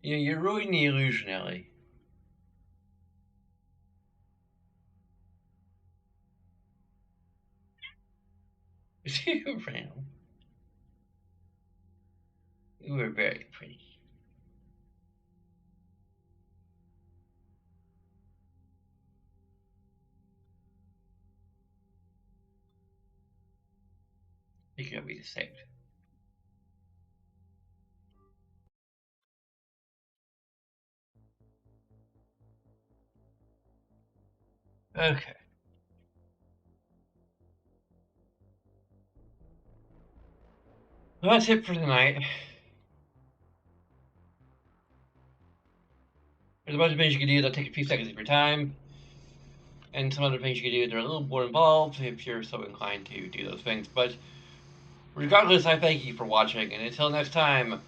You're ruining the illusion, Ellie. You ran. You were very pretty. You can be saved. Okay. Well, that's it for tonight. There's a bunch of things you can do that'll take a few seconds of your time, and some other things you can do that are a little more involved if you're so inclined to do those things. But regardless, I thank you for watching, and until next time,